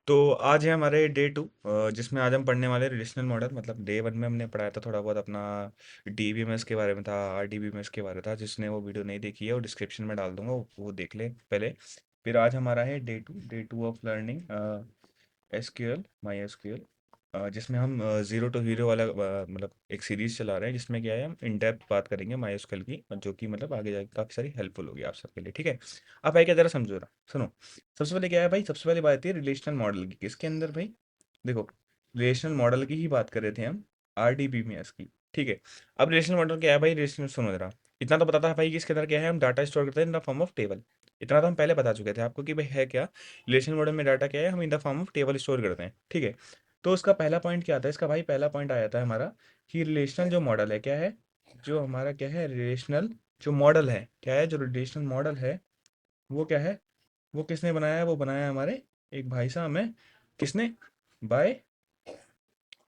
तो आज है हमारे डे 2, जिसमें आज हम पढ़ने वाले रिलेशनल मॉडल। मतलब डे 1 में हमने पढ़ाया था थोड़ा बहुत अपना डीबीएमएस के बारे में था, आरडीबीएमएस के बारे में था। जिसने वो वीडियो नहीं देखी है वो डिस्क्रिप्शन में डाल दूंगा, वो देख ले पहले। फिर आज हमारा है day two of learning SQL, my SQL, जिसमें हम जीरो टू हीरो वाला मतलब एक सीरीज चला रहे हैं, जिसमें क्या है हम इन डेप्थ बात करेंगे माई एसक्यूएल की, जो कि मतलब आगे जाके काफ़ी सारी हेल्पफुल होगी आप सबके लिए। ठीक है, अब भाई क्या जरा समझो जरा सुनो। सबसे पहले क्या है भाई, सबसे पहले बात आती है रिलेशनल मॉडल की। किसके अंदर भाई? देखो, रिलेशनल मॉडल की ही बात कर रहे थे हम, आरडीबीएमएस की। ठीक है, अब रिलेशनल मॉडल क्या है भाई? रिलेशनल सुनो जरा, इतना तो पता था भाई कि इसके अंदर क्या है, हम डाटा स्टोर करते हैं इन द फॉर्म ऑफ टेबल। इतना तो हम पहले बता चुके थे आपको कि भाई है क्या रिलेशनल मॉडल में। डाटा क्या है, हम इन the form of table store करते हैं। ठीक है, तो उसका पहला पॉइंट क्या आता है? इसका भाई पहला पॉइंट आ जाता है हमारा कि रिलेशनल जो मॉडल है क्या है, जो हमारा क्या है रिलेशनल जो मॉडल है क्या है, जो रिलेशनल मॉडल है वो क्या है, वो किसने बनाया है? वो बनाया है हमारे एक भाई साहब है। किसने? By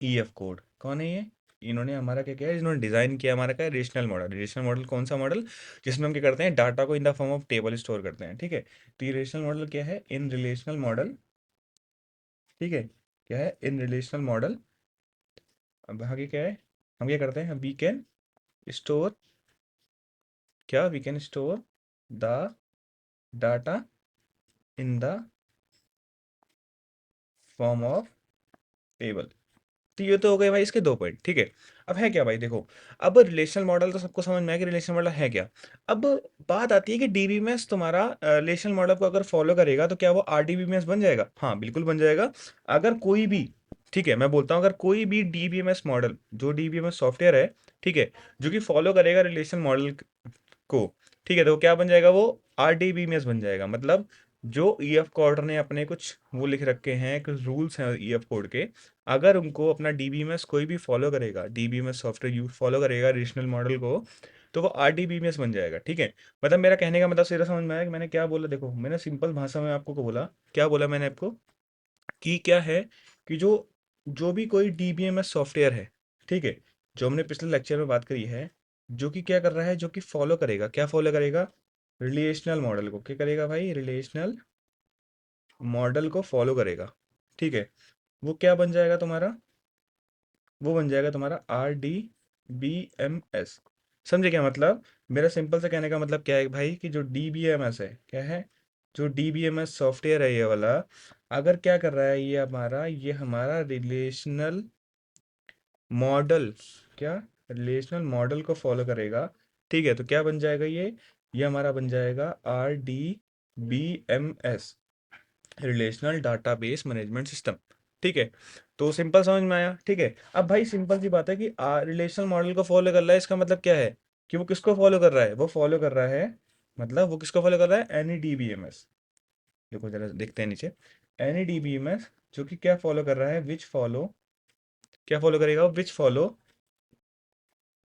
E F code. कौन है ये? इन्होंने हमारा क्या किया है, इन्होंने डिजाइन किया हमारा क्या है, रिलेशनल मॉडल। रिलेशनल मॉडल कौन सा मॉडल? जिसमें हम क्या करते हैं, डाटा को इन the form of table store करते हैं। ठीक है, तो ये रिलेशनल मॉडल क्या है? इन रिलेशनल मॉडल, ठीक है, क्या है इन रिलेशनल मॉडल। अब आगे क्या है, हम क्या करते हैं, वी कैन स्टोर, क्या we can store the data in the form of table. तो ये तो हो गए भाई इसके दो पॉइंट। ठीक है, अब है क्या भाई? देखो, अब रिलेशनल मॉडल तो सबको समझ में आया कि रिलेशनल मॉडल है क्या। अब बात आती है कि डीबीएमएस तुम्हारा रिलेशनल मॉडल को अगर फॉलो करेगा तो क्या वो आरडीबीएमएस बन जाएगा? हाँ बिल्कुल बन जाएगा। अगर कोई भी, ठीक है मैं बोलता हूँ, अगर कोई भी डीबीएमएस मॉडल, जो डीबीएमएस सॉफ्टवेयर है, ठीक है, जो कि फॉलो करेगा रिलेशनल मॉडल को, ठीक है, तो क्या बन जाएगा? वो आरडीबीएमएस बन जाएगा। मतलब जो ईएफ कोड ने अपने कुछ वो लिख रखे हैं, कुछ रूल्स हैं ईएफ कोड के, अगर उनको अपना डीबीएमएस कोई भी फॉलो करेगा, डीबीएमएस सॉफ्टवेयर यूज फॉलो करेगा रिलेशनल मॉडल को, तो वो आरडीबीएमएस बन जाएगा। ठीक है, मतलब मेरा कहने का मतलब सीधा समझ में आया कि मैंने क्या बोला? देखो, मैंने सिंपल भाषा में आपको को बोला, क्या बोला मैंने आपको कि क्या है, कि जो जो भी कोई डीबीएमएस सॉफ्टवेयर है, ठीक है, जो हमने पिछले लेक्चर में बात करी है, जो कि क्या कर रहा है, जो कि फॉलो करेगा, क्या फॉलो करेगा? रिलेशनल मॉडल को। क्या करेगा भाई? रिलेशनल मॉडल को फॉलो करेगा। ठीक है, वो क्या बन जाएगा तुम्हारा? वो बन जाएगा तुम्हारा R D B M S. समझे क्या मतलब? मेरा सिंपल से कहने का मतलब क्या है भाई, कि जो डी बी एम एस है क्या है, जो D B M S software है ये वाला, अगर क्या कर रहा है, ये हमारा रिलेशनल मॉडल, क्या रिलेशनल मॉडल को फॉलो करेगा, ठीक है, तो क्या बन जाएगा ये हमारा बन जाएगा R D B M S, relational database management system. ठीक है, तो सिंपल समझ में आया। ठीक है, अब भाई सिंपल सी बात है कि रिलेशनल मॉडल को फॉलो कर रहा है, इसका मतलब क्या है कि वो किसको फॉलो कर रहा है? वो फॉलो कर रहा है, मतलब वो किसको फॉलो कर रहा है? Any DBMS. देखो जरा देखते हैं नीचे, एनी डीबीएमएस, जो कि क्या फॉलो कर रहा है, विच फॉलो, क्या फॉलो करेगा? Which follow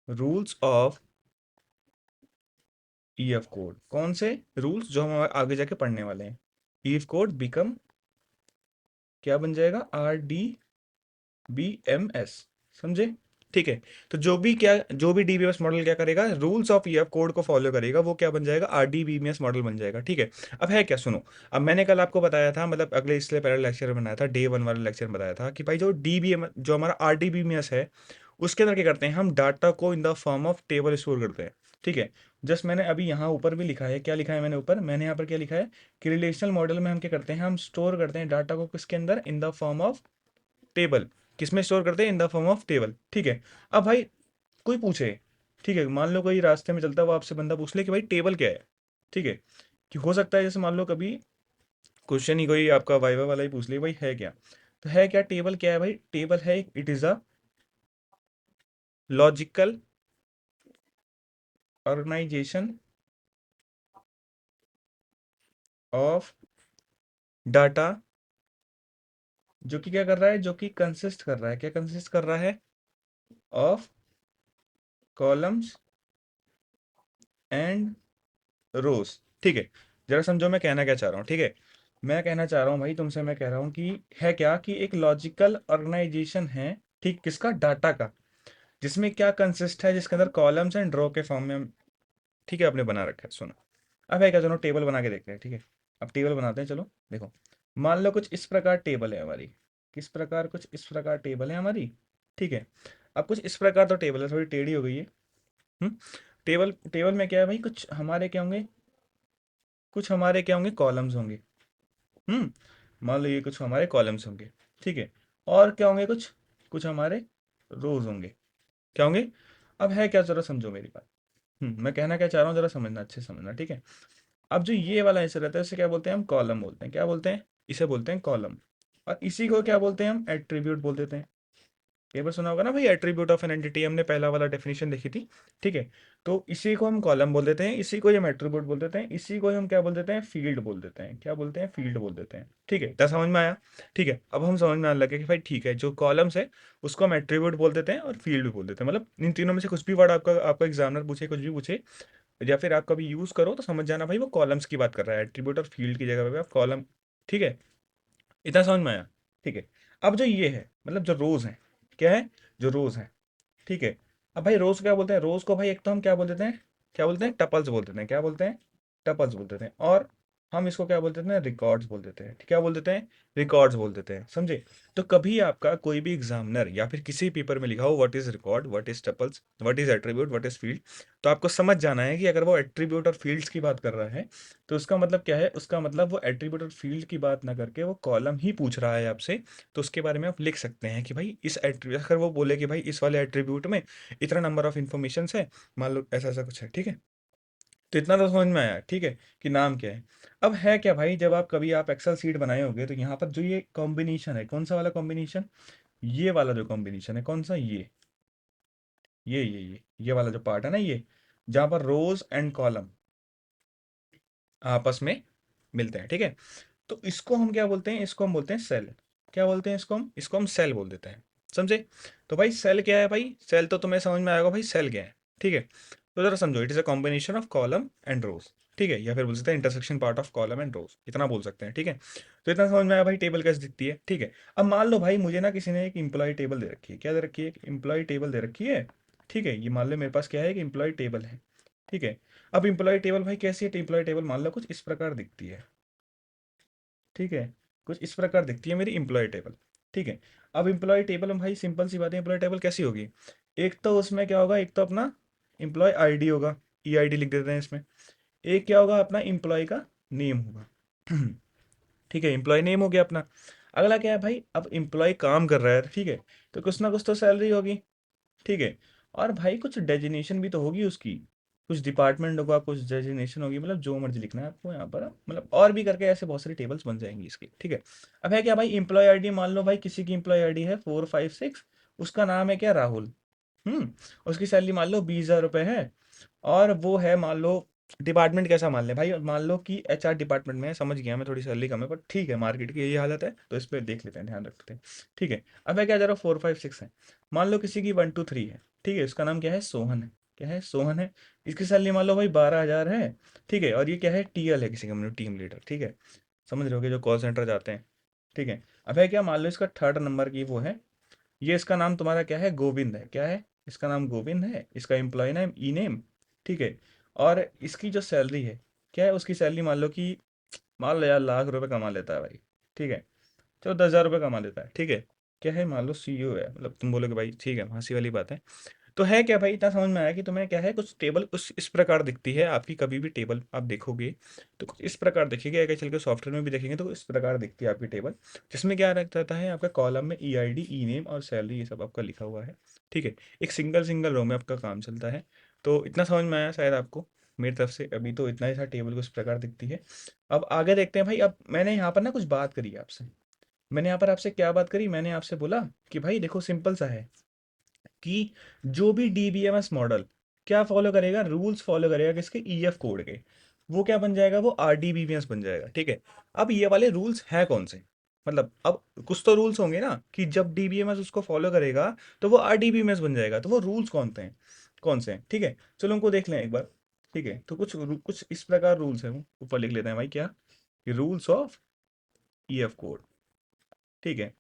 rules of EF code. कौन से रूल्स? जो हम आगे जाके पढ़ने वाले हैं। ईएफ कोड बिकम, क्या बन जाएगा? R D B M S. समझे? ठीक है, तो जो भी डीबीएमएस मॉडल क्या करेगा, रूल्स ऑफ ईएफ कोड को फॉलो करेगा, वो क्या बन जाएगा? आरडीबीएमएस मॉडल बन जाएगा। ठीक है, अब है क्या सुनो। अब मैंने कल आपको बताया था, मतलब अगले इसलिए पहले लेक्चर में बनाया था, डे 1 वाला लेक्चर में बताया था कि भाई जो डीबीएम जो हमारा आरडीबीएमएस है, उसके अंदर क्या करते हैं, हम डाटा को इन the form of table store करते हैं। ठीक है, जस्ट मैंने अभी यहाँ ऊपर भी लिखा है, क्या लिखा है मैंने ऊपर? मैंने यहाँ पर क्या लिखा है कि रिलेशनल मॉडल में हम क्या करते हैं, हम स्टोर करते हैं डाटा को किसके अंदर? इन द फॉर्म ऑफ टेबल। किसमें स्टोर करते हैं? इन द फॉर्म ऑफ टेबल। ठीक है, अब भाई कोई पूछे, ठीक है, मान लो कोई रास्ते में चलता हुआ आपसे बंदा पूछ ले कि भाई टेबल क्या है, ठीक है, कि हो सकता है जैसे मान लो कभी क्वेश्चन ही कोई आपका वाइवा वाला ही पूछ ले भाई है क्या, तो है क्या टेबल? क्या है भाई? टेबल है, it is a logical organisation of data, जो कि क्या कर रहा है, जो कि कंसिस्ट कर रहा है, क्या कंसिस्ट कर रहा है? Of columns and rows. ठीक है, जरा समझो मैं कहना क्या चाह रहा हूँ। ठीक है, मैं कहना चाह रहा हूँ भाई तुमसे, मैं कह रहा हूँ कि है क्या, कि एक लॉजिकल ऑर्गेनाइजेशन है, ठीक, किसका? डाटा का, जिसमें क्या कंसिस्ट है, जिसके अंदर कॉलम्स एंड रो के फॉर्म में ठीक है आपने बना रखा है। सुनो, अब है क्या, चलो टेबल बना के देखते हैं। ठीक है, अब टेबल बनाते हैं, चलो देखो, मान लो कुछ इस प्रकार टेबल है हमारी, किस प्रकार, कुछ इस प्रकार टेबल है हमारी, ठीक है। अब कुछ इस प्रकार तो टेबल है, थोड़ी टेढ़ी हो गई है। हम्म टेबल टेबल में क्या है भाई, कुछ हमारे क्या होंगे, कुछ हमारे क्या होंगे, कॉलम्स होंगे। हम्म मान लो ये कुछ हमारे कॉलम्स होंगे, ठीक है। और क्या होंगे, कुछ कुछ हमारे रोज होंगे। क्या होंगे? अब है क्या, जरा समझो मेरी बात। मैं कहना क्या चाह रहा हूँ, जरा समझना, अच्छे से समझना, ठीक है। अब जो ये वाला हिस्सा रहता है इसे क्या बोलते हैं हम, कॉलम बोलते हैं। क्या बोलते हैं? इसे बोलते हैं कॉलम। और इसी को क्या बोलते हैं हम, एट्रीब्यूट बोल देते हैं। ये बार सुना होगा ना भाई, एट्रीब्यूट ऑफ एन एंटिटी, हमने पहला वाला डेफिनेशन देखी थी, ठीक है। तो इसी को हम कॉलम बोल देते हैं, इसी को ही हम एट्रीब्यूट बोल देते हैं, इसी को ही हम क्या बोल देते हैं, फील्ड बोल देते हैं। क्या बोलते हैं? फील्ड बोल देते हैं, ठीक है। क्या समझ में आया? ठीक है, अब हम समझ में आने लगे कि भाई ठीक है, जो कॉलम्स है उसको हम एट्रीब्यूट बोल देते हैं और फील्ड भी बोल देते हैं। मतलब इन तीनों में से कुछ भी वर्ड आपका आपका एग्जामिनर पूछे, कुछ भी पूछे, या फिर आप कभी यूज करो तो समझ जाना भाई वो कॉलम्स की बात कर रहा है, एट्रीब्यूट और फील्ड की जगह पे आप कॉलम, ठीक है। इतना समझ में आया? ठीक है। अब जो ये है, मतलब जो रोज है, क्या है, जो रोज है, ठीक है। अब भाई रोज क्या बोलते हैं, रोज को भाई एक तो हम क्या बोल देते हैं, क्या बोलते हैं, टपल्स बोल देते हैं। क्या बोलते हैं? टपल्स बोल देते हैं। और हम इसको क्या बोल देते हैं, रिकॉर्ड्स बोल देते हैं। क्या बोल देते हैं? रिकॉर्ड्स बोल देते हैं, समझे। तो कभी आपका कोई भी एग्जामिनर या फिर किसी पेपर में लिखा हो what is record, what is tuples, what is attribute, what is field, तो आपको समझ जाना है कि अगर वो एट्रीब्यूट और फील्ड्स की बात कर रहा है तो उसका मतलब क्या है, उसका मतलब वो एट्रीब्यूट और फील्ड की बात ना करके वो कॉलम ही पूछ रहा है आपसे। तो उसके बारे में आप लिख सकते हैं कि भाई इस एट्रीब्यूट, अगर वो बोले कि भाई इस वाले एट्रीब्यूट में इतना नंबर ऑफ इन्फॉर्मेशन है, मान लो ऐसा ऐसा कुछ है, ठीक है। तो इतना तो समझ में आया, ठीक है, कि नाम क्या है। अब है क्या भाई, जब आप कभी आप एक्सेल सीट बनाए होंगे तो यहाँ पर जो ये कॉम्बिनेशन है, कौन सा वाला कॉम्बिनेशन, ये वाला जो कॉम्बिनेशन है, कौन सा, ये वाला जो पार्ट है ना, ये जहाँ पर रोज एंड कॉलम आपस में मिलते हैं, ठीक है। तो इसको हम क्या बोलते हैं, इसको हम बोलते हैं सेल। क्या बोलते हैं इसको हम सेल बोल देते हैं, समझे। तो भाई सेल क्या है, भाई सेल तो तुम्हें समझ में आएगा भाई सेल क्या है, ठीक है। तो जरा समझो, it is a combination of column and rows, ठीक है, या फिर बोल सकते हैं intersection part of column and rows, इतना बोल सकते हैं, ठीक है। तो इतना समझ में आया भाई टेबल कैसे दिखती है, ठीक है। अब मान लो भाई मुझे ना किसी ने एक इम्प्लॉय टेबल दे रखी है, क्या दे रखी है, एक इम्प्लॉय टेबल दे रखी है, ठीक है। ये मान लो मेरे पास क्या है, एक इम्प्लॉय टेबल है, ठीक है। अब इम्प्लॉय टेबल भाई कैसी है, इम्प्लॉय टेबल मान लो कुछ इस प्रकार दिखती है, ठीक है। कुछ इस प्रकार दिखती है मेरी एम्प्लॉय टेबल, ठीक है। अब एम्प्लॉय टेबल में भाई सिंपल सी बात है, एम्प्लॉय टेबल कैसी होगी, एक तो उसमें क्या होगा, एक तो अपना एम्प्लॉय आईडी होगा, ई आई डी लिख देते हैं इसमें। एक क्या होगा, अपना एम्प्लॉय का नेम होगा। ठीक है, एम्प्लॉय नेम हो गया अपना। अगला क्या है भाई, अब एम्प्लॉय काम कर रहा है, ठीक है, तो कुछ ना कुछ तो सैलरी होगी, ठीक है। और भाई कुछ डेजिनेशन भी तो होगी उसकी, कुछ डिपार्टमेंट होगा, कुछ डेजिनेशन होगी, मतलब जो मर्जी लिखना है आपको यहाँ पर, मतलब और भी करके ऐसे बहुत सारी टेबल्स बन जाएंगी इसकी, ठीक है। अब है क्या भाई, एम्प्लॉय आईडी, मान लो भाई किसी की एम्प्लॉय आईडी है 456, उसका नाम है क्या, राहुल। हम्म उसकी सैलरी मान लो 20,000 रुपये है। और वो है मान लो, डिपार्टमेंट कैसा मान ले भाई, मान लो कि एचआर डिपार्टमेंट में है, समझ गया मैं, थोड़ी सैलरी कम है पर ठीक है, मार्केट की यही हालत है तो इस पर देख लेते हैं, ध्यान रखते हैं, ठीक है। अब है क्या, जरा 456 है, मान लो किसी की 123 है, ठीक है, इसका नाम क्या है, सोहन है। क्या है, सोहन है। इसकी सैलरी मान लो भाई 12,000 है, ठीक है। और ये क्या है, टीएल है, किसी कंपनी टीम लीडर, ठीक है। समझ रहे हो, जो कॉल सेंटर जाते हैं, ठीक है। अब है क्या, मान लो इसका थर्ड नंबर की वो है, ये इसका नाम तुम्हारा क्या है, गोविंद है। क्या है, इसका नाम गोविंद है, इसका एम्प्लॉय नेम ई नेम, ठीक है। और इसकी जो सैलरी है, क्या है, उसकी सैलरी मान लो कि, मान लो यार लाख रुपए कमा लेता है भाई, ठीक है। चलो 10,000 रुपये कमा लेता है, ठीक है। क्या है, मान लो सीईओ है, मतलब तुम बोलोगे भाई ठीक है, हंसी वाली बात है। तो है क्या भाई, इतना समझ में आया कि तुम्हें क्या है, कुछ टेबल उस इस प्रकार दिखती है आपकी, कभी भी टेबल आप देखोगे तो कुछ इस प्रकार दिखेगी, अगर चल के सॉफ्टवेयर में भी देखेंगे तो इस प्रकार दिखती है आपकी टेबल, जिसमें क्या रहता है, आपका कॉलम में ई आई डी, ई नेम और सैलरी, ये सब आपका लिखा हुआ है, ठीक है। एक सिंगल सिंगल रो में आपका काम चलता है। तो इतना समझ में आया शायद आपको, मेरी तरफ से अभी तो इतना ही सा, टेबल को इस प्रकार दिखती है। अब आगे देखते हैं भाई, अब मैंने यहाँ पर ना कुछ बात करी है आपसे, मैंने यहाँ पर आपसे क्या बात करी, मैंने आपसे बोला कि भाई देखो सिंपल सा है कि जो भी डीबीएमएस मॉडल क्या फॉलो करेगा, रूल्स फॉलो करेगा किसके, ईएफ कोड के, वो क्या बन जाएगा, वो आरडीबीएमएस बन जाएगा, ठीक है। अब ये वाले रूल्स हैं कौन से, मतलब अब कुछ तो रूल्स होंगे ना कि जब डीबीएमएस उसको फॉलो करेगा तो वो आरडीबीएमएस बन जाएगा, तो वो रूल्स कौन से हैं, ठीक है। चलो उनको देख लें एक बार, ठीक है। तो कुछ इस प्रकार रूल्स हैं, वो ऊपर लिख लेते हैं भाई, क्या, रूल्स ऑफ ईएफ कोड, ठीक है।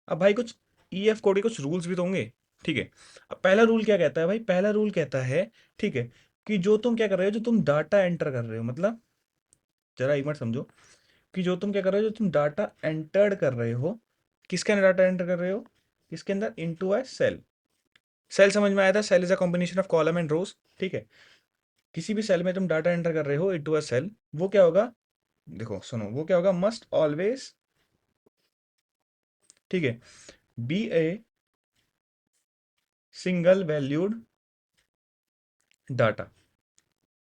अब भाई कुछ ईएफ कोड के कुछ रूल्स भी तो होंगे, ठीक है। अब पहला रूल क्या कहता है भाई, पहला रूल कहता है, ठीक है, कि जो तुम क्या कर रहे हो, जो तुम डाटा एंटर कर रहे हो, मतलब जरा एक बार समझो, कि जो तुम क्या कर रहे हो, जो तुम डाटा एंटर्ड कर रहे हो, किसके अंदर डाटा एंटर कर रहे हो, किसके अंदर, इनटू अ सेल। सेल समझ में आया था, cell is a combination of column and rows, ठीक है। किसी भी सेल में तुम डाटा एंटर कर रहे हो इनटू अ सेल, वो क्या होगा, देखो सुनो, वो क्या होगा, मस्ट ऑलवेज, ठीक है, be a single valued data,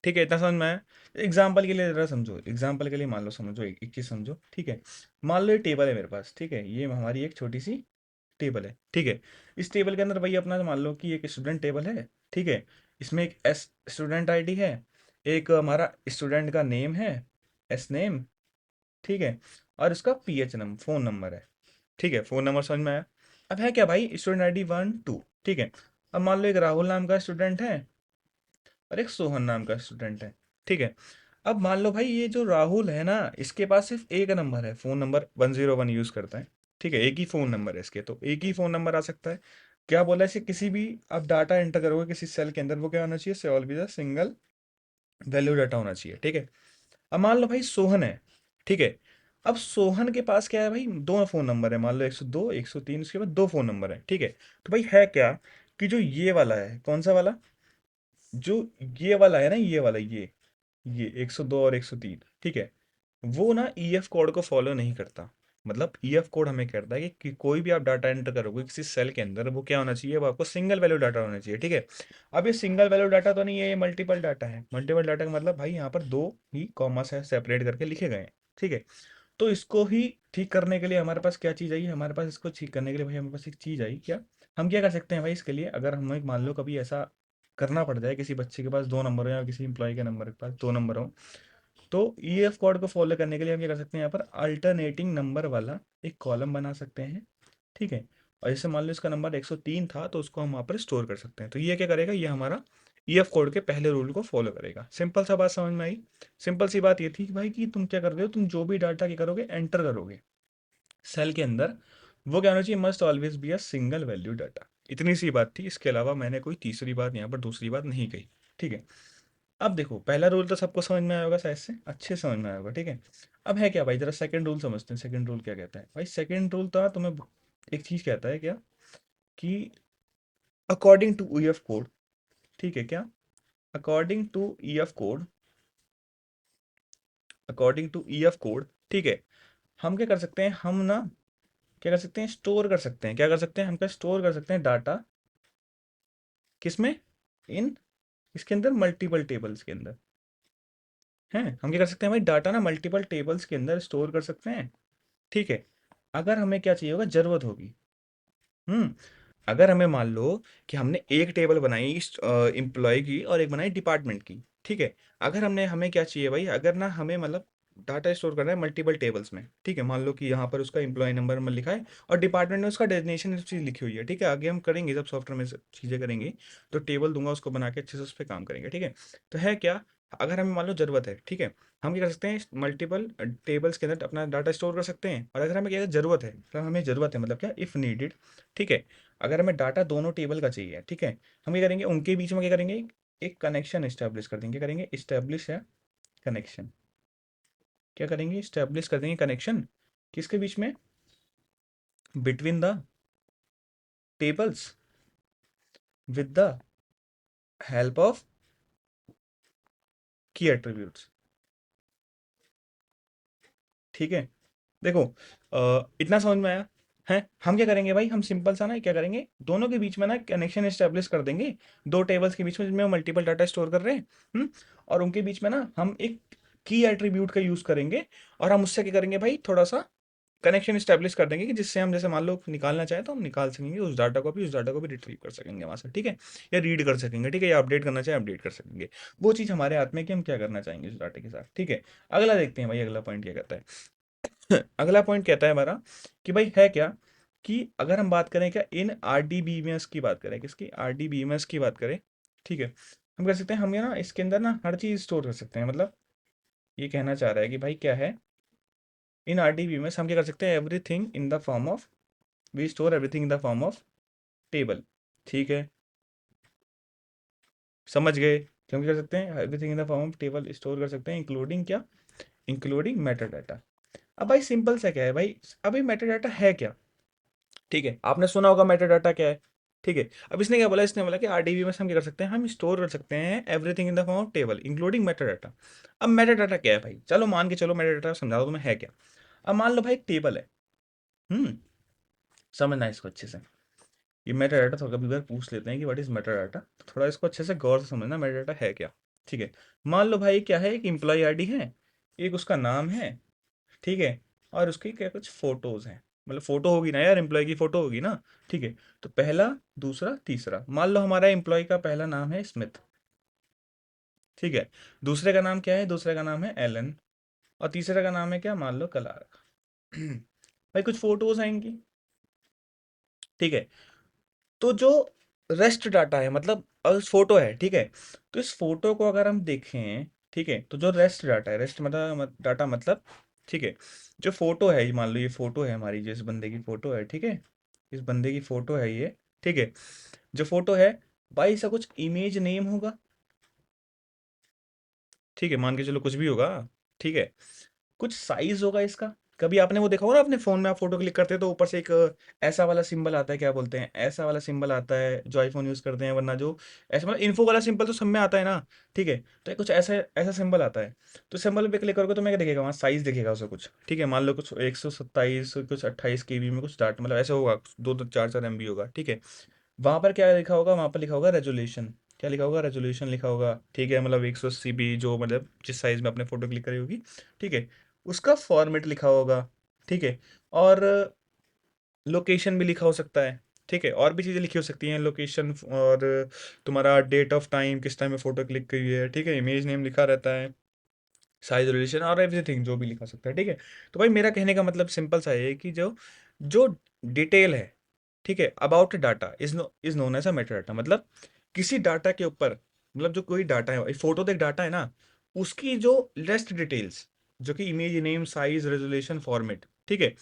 ठीक है। इतना समझ में आया। एग्जाम्पल के लिए जरा समझो, एग्जाम्पल के लिए मान लो, समझो एक चीज समझो, ठीक है। मान लो ये टेबल है मेरे पास, ठीक है, ये हमारी एक छोटी सी टेबल है, ठीक है। इस टेबल के अंदर भाई अपना मान लो कि एक स्टूडेंट टेबल है, ठीक है। इसमें एक एस स्टूडेंट आईडी है, एक हमारा स्टूडेंट का नेम है, एस नेम, ठीक है, और इसका पीएच नंबर, फोन नंबर है, ठीक है। फोन नंबर समझ में आया। अब है क्या भाई, स्टूडेंट आईडी 1 2, ठीक है। अब मान लो एक राहुल नाम का स्टूडेंट है और एक सोहन नाम का स्टूडेंट है, ठीक है। अब मान लो भाई ये जो राहुल है ना, इसके पास सिर्फ एक नंबर है, फोन नंबर 101 यूज करता है, ठीक है। एक ही फोन नंबर है इसके, तो एक ही फोन नंबर आ सकता है। क्या बोला है इसे, किसी भी आप डाटा एंटर करोगे किसी सेल के अंदर, वो क्या होना चाहिए, से ऑलवेज सिंगल वैल्यू डाटा होना चाहिए, ठीक है। अब मान लो भाई सोहन है, ठीक है। अब सोहन के पास क्या है भाई, दो फोन नंबर है, मान लो 102 103, उसके बाद दो फोन नंबर है, ठीक है। तो भाई है क्या, कि जो ये वाला है, कौन सा वाला, जो ये वाला है ना, ये वाला, ये 102 और 103, ठीक है, वो ना ईएफ कोड को फॉलो नहीं करता। मतलब ईएफ कोड हमें कहता है कि कोई भी आप डाटा एंटर करोगे किसी सेल के अंदर, वो क्या होना चाहिए, वो आपको सिंगल वैल्यू डाटा होना चाहिए, ठीक है। अब ये सिंगल वैल्यू डाटा तो नहीं है, ये मल्टीपल डाटा है। मल्टीपल डाटा का मतलब भाई यहाँ पर दो ही कॉमा से सेपरेट करके लिखे गए हैं, ठीक है। तो इसको ही ठीक करने के लिए हमारे पास क्या चीज़ आई है, हमारे पास इसको ठीक करने के लिए भाई हमारे पास एक चीज़ आई, क्या हम क्या कर सकते हैं भाई इसके लिए, अगर हमें मान लो कभी ऐसा करना पड़ जाए, किसी बच्चे के पास दो नंबर हो या किसी इंप्लॉय के नंबर के पास दो नंबर हो, तो ईएफ कोड को फॉलो करने के लिए हम क्या कर सकते हैं, यहाँ पर अल्टरनेटिंग नंबर वाला एक कॉलम बना सकते हैं, ठीक है। और जैसे मान लो इसका नंबर 103 था, तो उसको हम वहाँ पर स्टोर कर सकते हैं। तो ये क्या करेगा, ये हमारा ईएफ कोड के पहले रूल को फॉलो करेगा। सिंपल सा बात समझ में आई। सिंपल सी बात ये थी कि भाई कि तुम क्या कर रहे हो, तुम जो भी डाटा क्या करोगे, एंटर करोगे सेल के अंदर, वो क्या होना चाहिए, must always be a single value data. इतनी सी बात थी, इसके अलावा मैंने कोई तीसरी बात यहाँ पर दूसरी बात नहीं कही, ठीक है। अब देखो पहला रूल तो सबको समझ में आया होगा, शायद से अच्छे से समझ में आया होगा, ठीक है। अब है क्या भाई, जरा सेकंड रूल समझते हैं। सेकंड रूल क्या कहता है भाई, सेकंड रूल तो तुम्हें एक चीज कहता है क्या, कि अकॉर्डिंग टू ईएफ कोड, ठीक है, क्या, according to E F Codd, according to E F Codd, ठीक है, हम क्या कर सकते हैं, हम ना क्या कर सकते हैं, स्टोर कर सकते हैं, क्या कर सकते हैं, हम क्या स्टोर कर सकते हैं डाटा, किसमें, इन इसके अंदर मल्टीपल टेबल्स के अंदर, हैं। हम क्या कर सकते हैं भाई, डाटा ना मल्टीपल टेबल्स के अंदर स्टोर कर सकते हैं, ठीक है। अगर हमें क्या चाहिए होगा, जरूरत होगी, हम्म, अगर हमें मान लो कि हमने एक टेबल बनाई एम्प्लॉय की और एक बनाई डिपार्टमेंट की, ठीक है। अगर हमने, हमें क्या चाहिए भाई, अगर ना हमें मतलब डाटा स्टोर करना है मल्टीपल टेबल्स में, ठीक है। मान लो कि यहाँ पर उसका एम्प्लॉय नंबर में लिखा है और डिपार्टमेंट में उसका डेजिग्नेशन चीज़ लिखी हुई है, ठीक है। आगे हम करेंगे जब सॉफ्टवेयर में चीज़ें करेंगे, तो टेबल दूंगा उसको बना के अच्छे से उस पर काम करेंगे, ठीक है। तो है क्या, अगर हमें मान लो जरूरत है, ठीक है, हम क्या कर सकते हैं, मल्टीपल टेबल्स के अंदर अपना डाटा स्टोर कर सकते हैं। और अगर हमें क्या जरूरत है, मतलब हमें जरूरत है मतलब क्या, इफ़ नीडेड, ठीक है, अगर हमें डाटा दोनों टेबल का चाहिए, ठीक है, हम क्या करेंगे, उनके बीच में क्या करेंगे, एक कनेक्शन इस्टेब्लिश कर देंगे, क्या करेंगे, इस्टेब्लिश है कनेक्शन, क्या करेंगे, इस्टेब्लिश कर देंगे कनेक्शन, किसके बीच में, between the tables with the help of की एट्रीब्यूट्स, ठीक है। देखो इतना समझ में आया है। हम क्या करेंगे भाई, हम सिंपल सा ना क्या करेंगे, दोनों के बीच में ना कनेक्शन एस्टेब्लिश कर देंगे, दो टेबल्स के बीच में जिनमें मल्टीपल डाटा स्टोर कर रहे हैं, और उनके बीच में ना हम एक की एट्रीब्यूट का यूज करेंगे, और हम उससे क्या करेंगे भाई, थोड़ा सा कनेक्शन स्टैब्लिश कर देंगे, कि जिससे हम जैसे मान लो निकालना चाहें तो हम निकाल सकेंगे उस डाटा को भी रिट्रीव कर सकेंगे वहां से, ठीक है, या रीड कर सकेंगे, ठीक है, या अपडेट करना चाहे अपडेट कर सकेंगे। वो चीज़ हमारे हाथ में कि हम क्या करना चाहेंगे उस डाटा के साथ, ठीक है। अगला देखते हैं भाई, अगला पॉइंट क्या कहता है। अगला पॉइंट कहता है हमारा कि भाई है क्या, कि अगर हम बात करें क्या, इन R D B M S की बात करें, किसकी, R D B M S की बात करें, ठीक है, हम कर सकते हैं, हम ये ना इसके अंदर ना हर चीज़ स्टोर कर सकते हैं। मतलब ये कहना चाह रहा है कि भाई क्या है, in R D B M S हम क्या कर सकते हैं, everything in the form of, we store everything in the form of table, ठीक है, समझ गए। तो हम क्या कर सकते हैं, everything in the form of table store कर सकते हैं, इंक्लूडिंग क्या, इंक्लूडिंग मेटा डाटा। अब भाई सिंपल सा क्या है भाई, अभी मेटा डाटा है क्या? ठीक है, आपने सुना होगा मेटा डाटा क्या है। ठीक है, अब इसने क्या बोला, इसने बोला कि आरडीबी में से हम क्या कर सकते हैं, हम स्टोर कर सकते हैं everything in the form of table including Meta data. अब मेटा डाटा क्या है भाई, चलो मान के चलो मेटा डाटा समझा दो तुम्हें है क्या। अब मान लो भाई एक टेबल है। हम्म समझना इसको अच्छे से। ये मेटा डाटा तो कभी बार पूछ लेते हैं कि व्हाट इज मेटा डाटा, तो थोड़ा इसको अच्छे से गौर से समझना मेटा डाटा है क्या। ठीक है, मान लो भाई क्या है, एक एम्प्लॉय आईडी है, एक उसका नाम है, ठीक है, और उसकी क्या कुछ फोटोज हैं, मतलब फोटो होगी ना यार, एम्प्लॉय की फोटो होगी ना। ठीक है, तो पहला, दूसरा, तीसरा, मान लो हमारा एम्प्लॉय का पहला नाम है स्मिथ। ठीक है, दूसरे का नाम क्या है, दूसरे का नाम है एलन, और तीसरे का नाम है क्या, मान लो क्लार्क। भाई कुछ फोटोज हैं इनकी। ठीक है, तो जो रेस्ट डाटा है, मतलब फोटो है, ठीक है, तो इस फोटो को अगर हम देखें, ठीक है, तो जो रेस्ट डाटा है, रेस्ट मतलब डाटा मतलब, ठीक है, जो फोटो है, ये मान लो ये फोटो है हमारी, जिस बंदे की फोटो है, ठीक है, इस बंदे की फोटो है ये। ठीक है, जो फोटो है भाई, इसका कुछ इमेज नेम होगा। ठीक है, मान के चलो कुछ भी होगा। ठीक है, कुछ साइज होगा इसका। कभी आपने वो देखा होगा ना, अपने फोन में आप फोटो क्लिक करते हैं तो ऊपर से एक ऐसा वाला सिंबल आता है, क्या बोलते हैं, ऐसा वाला सिंबल आता है जो आईफोन यूज करते हैं, वरना जो ऐसा मतलब इन्फो वाला सिंबल तो सब में आता है ना। ठीक है, तो ये कुछ ऐसा ऐसा सिंबल आता है। तो सिंबल पे क्लिक करोगे तो मैं क्या दिखेगा, वहाँ साइज दिखेगा उसका कुछ। ठीक है, मान लो कुछ 127, कुछ 28 KB में कुछ डाटा, मतलब ऐसा होगा, दो दो चार चार MB होगा। ठीक है, वहां पर क्या लिखा होगा, वहां पर लिखा होगा रेजोल्यूशन। क्या लिखा होगा, रेजोल्यूशन लिखा होगा। ठीक है, मतलब 180 B, जो मतलब जिस साइज में आपने फोटो क्लिक करी होगी। ठीक है, उसका फॉर्मेट लिखा होगा। ठीक है, और लोकेशन भी लिखा हो सकता है। ठीक है, और भी चीज़ें लिखी हो सकती हैं, लोकेशन, और तुम्हारा डेट ऑफ टाइम, किस टाइम में फोटो क्लिक करी है। ठीक है, इमेज नेम लिखा रहता है, साइज, रिलेशन और एवरीथिंग जो भी लिखा सकता है। ठीक है, तो भाई मेरा कहने का मतलब सिंपल सा है कि जो जो डिटेल है, ठीक है, about data is known as a meta data. मतलब किसी डाटा के ऊपर, मतलब जो कोई डाटा है, फोटो तो एक डाटा है ना, उसकी जो रेस्ट डिटेल्स, जो कि image name, size, resolution, format, ठीक है,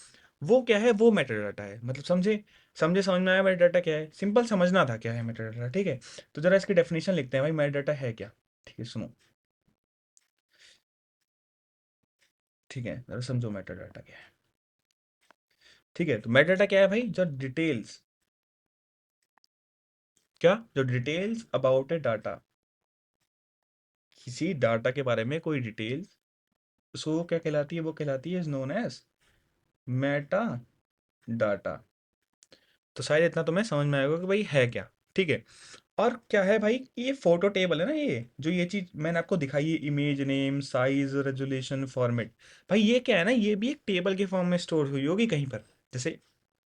वो क्या है, वो मेटा डाटा है। मतलब समझे, समझ में आया मेटा डाटा क्या है, सिंपल समझना था क्या है मेटा डाटा। ठीक है, तो जरा इसकी डेफिनेशन लिखते हैं भाई, मेटा डाटा है क्या। ठीक है, सुनो। ठीक है, जरा समझो मेटा डाटा क्या है। ठीक है, तो मेटा डाटा क्या है भाई, जो डिटेल्स, क्या, जो डिटेल्स अबाउट ए डाटा, किसी डाटा के बारे में कोई डिटेल्स, उसको क्या कहलाती है, वो कहलाती है is known as meta data. तो शायद इतना तुम्हें समझ में आएगा कि भाई है क्या। ठीक है, और क्या है भाई, ये फोटो टेबल है ना, ये जो ये चीज मैंने आपको दिखाई है, image name, size, resolution, format, भाई ये क्या है ना, ये भी एक टेबल के फॉर्म में स्टोर हुई होगी कहीं पर, जैसे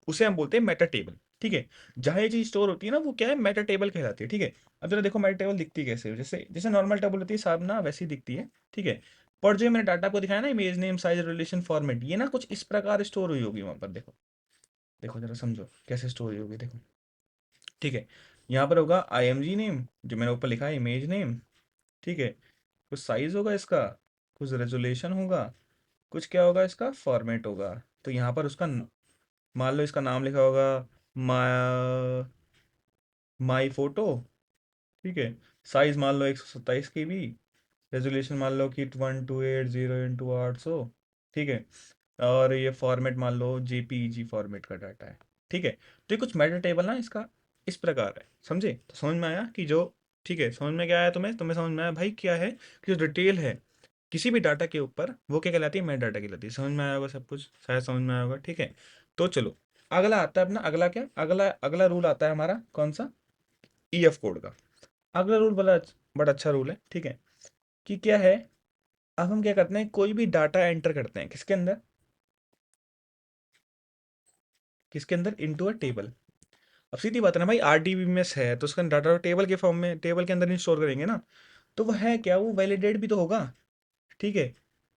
उसे हम बोलते हैं मेटा टेबल। ठीक है, जहाँ ये चीज स्टोर होती है ना, वो क्या है, मेटा टेबल कहलाती है। ठीक है, अब जरा देखो मेटा टेबल दिखती कैसे है, जैसे जैसे नॉर्मल टेबल होती है साहब ना, वैसी दिखती है। ठीक है, पर जो मैंने डाटा को दिखाया ना, image name, size, relation, format, ये ना कुछ इस प्रकार स्टोर हुई होगी वहां पर। देखो, देखो जरा समझो कैसे स्टोर हुई होगी, देखो। ठीक है, यहाँ पर होगा IMG नेम, जो मैंने ऊपर लिखा है इमेज नेम। ठीक है, कुछ साइज होगा इसका, कुछ रेजोल्यूशन होगा, कुछ क्या होगा, इसका फॉर्मेट होगा। तो यहाँ पर उसका मान लो इसका नाम लिखा होगा माई फोटो। ठीक है, साइज मान लो 127 KB, रेजोल्यूशन मान लो कि 1280 × 800। ठीक है, और ये फॉर्मेट मान लो JPEG फॉर्मेट का डाटा है। ठीक है, तो ये कुछ मेटा टेबल ना इसका इस प्रकार है, समझे, तो समझ में आया कि जो, ठीक है, समझ में क्या आया तुम्हें, समझ में आया भाई क्या है कि जो डिटेल है किसी भी डाटा के ऊपर, वो क्या कहलाती है, मेटा डाटा कहलाती है। समझ में आया होगा सब कुछ, शायद समझ में आया होगा। ठीक है, तो चलो, अगला आता है अपना, अगला क्या, अगला अगला रूल आता है हमारा कौन सा, EF कोड का। अगला रूल बड़ा अच्छा रूल है। ठीक है, कि क्या है, अब हम क्या करते हैं, कोई भी डाटा एंटर करते हैं किसके अंदर, किसके अंदर, इनटू अ टेबल। अब सीधी बात है ना भाई, RDBMS है तो उसका डाटा टेबल के फॉर्म में, टेबल के अंदर नहीं स्टोर करेंगे ना, तो वो है क्या, वो वैलिडेट भी तो होगा। ठीक है,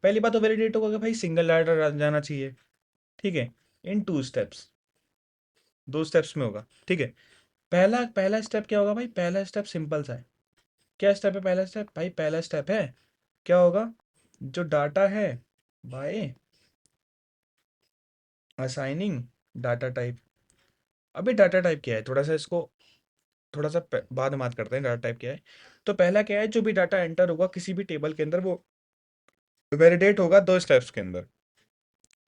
पहली बात तो वैलिडेट होगा कि भाई सिंगल डाटा जाना चाहिए। ठीक है, इन 2 स्टेप्स, 2 स्टेप्स में होगा। ठीक है, पहला पहला स्टेप क्या होगा भाई, पहला स्टेप सिंपल सा है। क्या स्टेप है, पहला स्टेप भाई, पहला स्टेप है, क्या होगा, जो डाटा है, बाय असाइनिंग डाटा टाइप। अभी डाटा टाइप क्या है, थोड़ा सा इसको, थोड़ा सा बाद में बात करते हैं डाटा टाइप क्या है। तो पहला क्या है, जो भी डाटा एंटर होगा किसी भी टेबल के अंदर, वो वैलिडेट होगा 2 स्टेप्स के अंदर।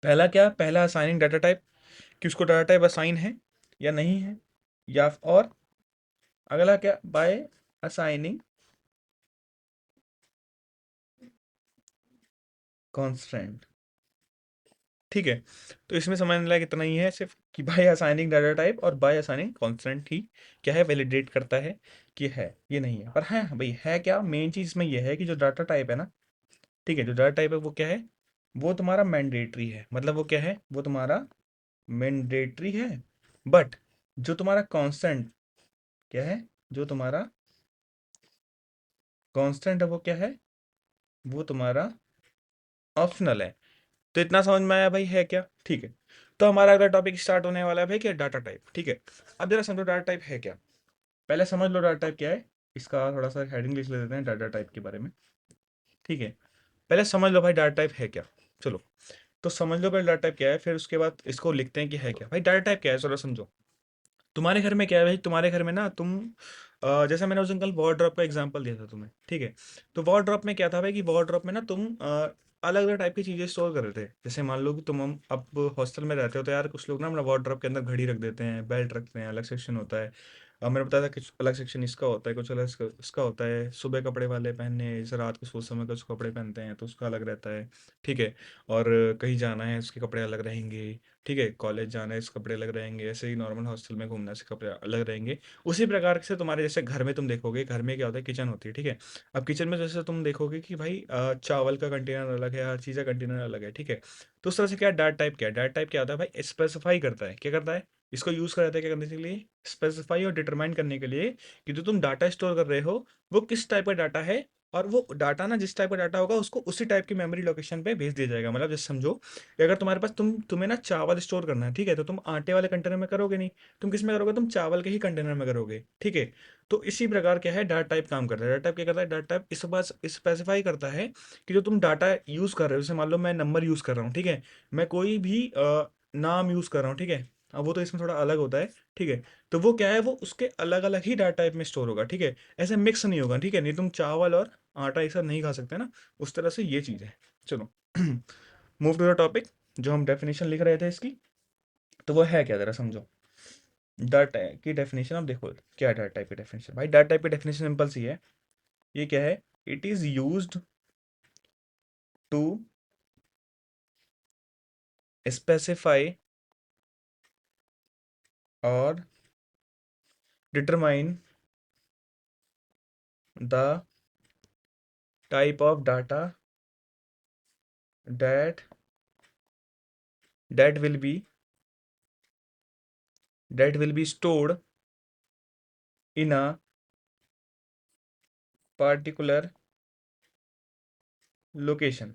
पहला क्या, पहला असाइनिंग डाटा टाइप, कि उसको डाटा टाइप असाइन है या नहीं है, या और अगला क्या, बाय असाइनिंग कॉन्स्टेंट। ठीक है, तो इसमें समझने लायक इतना ही है सिर्फ कि बाय असाइनिंग डाटा टाइप और बाय असाइनिंग कांस्टेंट ही क्या है, वैलिडेट करता है कि है ये नहीं है। पर है भाई, है क्या, मेन चीज इसमें ये है कि जो डाटा टाइप है ना, ठीक है, जो डाटा टाइप है वो क्या है, वो तुम्हारा मैंडेटरी है, मतलब वो क्या है, वो तुम्हारा मैंडेटरी है। बट जो तुम्हारा कांस्टेंट क्या है, जो तुम्हारा कांस्टेंट है वो क्या है, वो तुम्हारा ऑप्शनल है। तो इतना समझ में आया भाई, है क्या, ठीक है। तो हमारा अगला टॉपिक स्टार्ट होने वाला है भाई, क्या, डाटा टाइप। ठीक है, अब जरा समझो डाटा टाइप है क्या। पहले समझ लो डाटा टाइप क्या है, इसका थोड़ा सा हेडिंग लिख लेते हैं डाटा टाइप के बारे में। ठीक है, पहले समझ लो भाई डाटा टाइप है क्या। चलो, तो समझ लो पहले डाटा टाइप क्या है, फिर उसके बाद इसको लिखते हैं कि है क्या। भाई डाटा टाइप क्या है, चलो समझो। तुम्हारे घर में क्या है भाई, तुम्हारे घर में ना तुम जैसे मैंने उस दिन कल वार्डरोब का एग्जांपल दिया था तुम्हें, ठीक है। तो वार्डरोब में क्या था भाई, कि वार्डरोब में ना तुम अलग अलग टाइप की चीजें स्टोर कर रहे थे। जैसे मान लो कि तुम अब हॉस्टल में रहते हो, तो यार कुछ लोग ना अपना वार्डरोब के अंदर घड़ी रख देते हैं, बेल्ट रखते हैं, अलग सेक्शन होता है। मैंने बताया था कि अलग सेक्शन इसका होता है, कुछ अलग इसका होता है, सुबह कपड़े वाले पहनने, जैसे रात को सोते समय कुछ कपड़े पहनते हैं तो उसका अलग रहता है। ठीक है, और कहीं जाना है उसके कपड़े अलग रहेंगे। ठीक है, कॉलेज जाना है इसके कपड़े अलग रहेंगे, ऐसे ही नॉर्मल हॉस्टल में घूमना है इसके कपड़े अलग रहेंगे। उसी प्रकार से तुम्हारे जैसे घर में तुम देखोगे, घर में क्या होता है, किचन होती है, ठीक है। अब किचन में जैसे तुम देखोगे कि भाई चावल का कंटेनर अलग है, हर चीज़ का कंटेनर अलग है, ठीक है। तो उस तरह से क्या डाटा टाइप, क्या डाटा टाइप क्या होता है भाई, स्पेसिफाई करता है, क्या करता है, इसको यूज करा जाता है क्या करने के लिए, स्पेसिफाई और डिटरमाइन करने के लिए कि जो तुम डाटा स्टोर कर रहे हो वो किस टाइप का डाटा है। और वो डाटा ना, जिस टाइप का डाटा होगा उसको उसी टाइप की मेमोरी लोकेशन पे भेज दिया जाएगा। मतलब जैसे समझो कि अगर तुम्हारे पास तुम्हें ना चावल स्टोर करना है, ठीक है, तो तुम आटे वाले कंटेनर में करोगे नहीं, तुम किस में करोगे, तुम चावल के ही कंटेनर में करोगे, ठीक है। तो इसी प्रकार क्या है, डाटा टाइप काम करता है। डाटा टाइप क्या करता है, डाटा टाइप इस बात स्पेसिफाई करता है कि जो तुम डाटा यूज कर रहे हो, जैसे मान लो मैं नंबर यूज कर रहा हूँ, ठीक है, मैं कोई भी नाम यूज कर रहा हूँ, ठीक है। अब वो तो इसमें थोड़ा अलग होता है, ठीक है। तो वो क्या है, वो उसके अलग अलग ही डाटा टाइप में स्टोर होगा, ठीक है। ऐसे मिक्स नहीं होगा, ठीक है, नहीं तुम चावल और आटा एक साथ नहीं खा सकते ना, उस तरह से ये चीज़ है। चलो मूव टू द टॉपिक, जो हम डेफिनेशन लिख रहे थे इसकी। तो वो है क्या, जरा समझो। डाटा की डेफिनेशन, अब देखो क्या है डाटा टाइप की डेफिनेशन। भाई डाटा टाइप की डेफिनेशन सिंपल सी है, ये क्या है, it is used to specify और determine the type of data that that will be that will be stored in a particular location.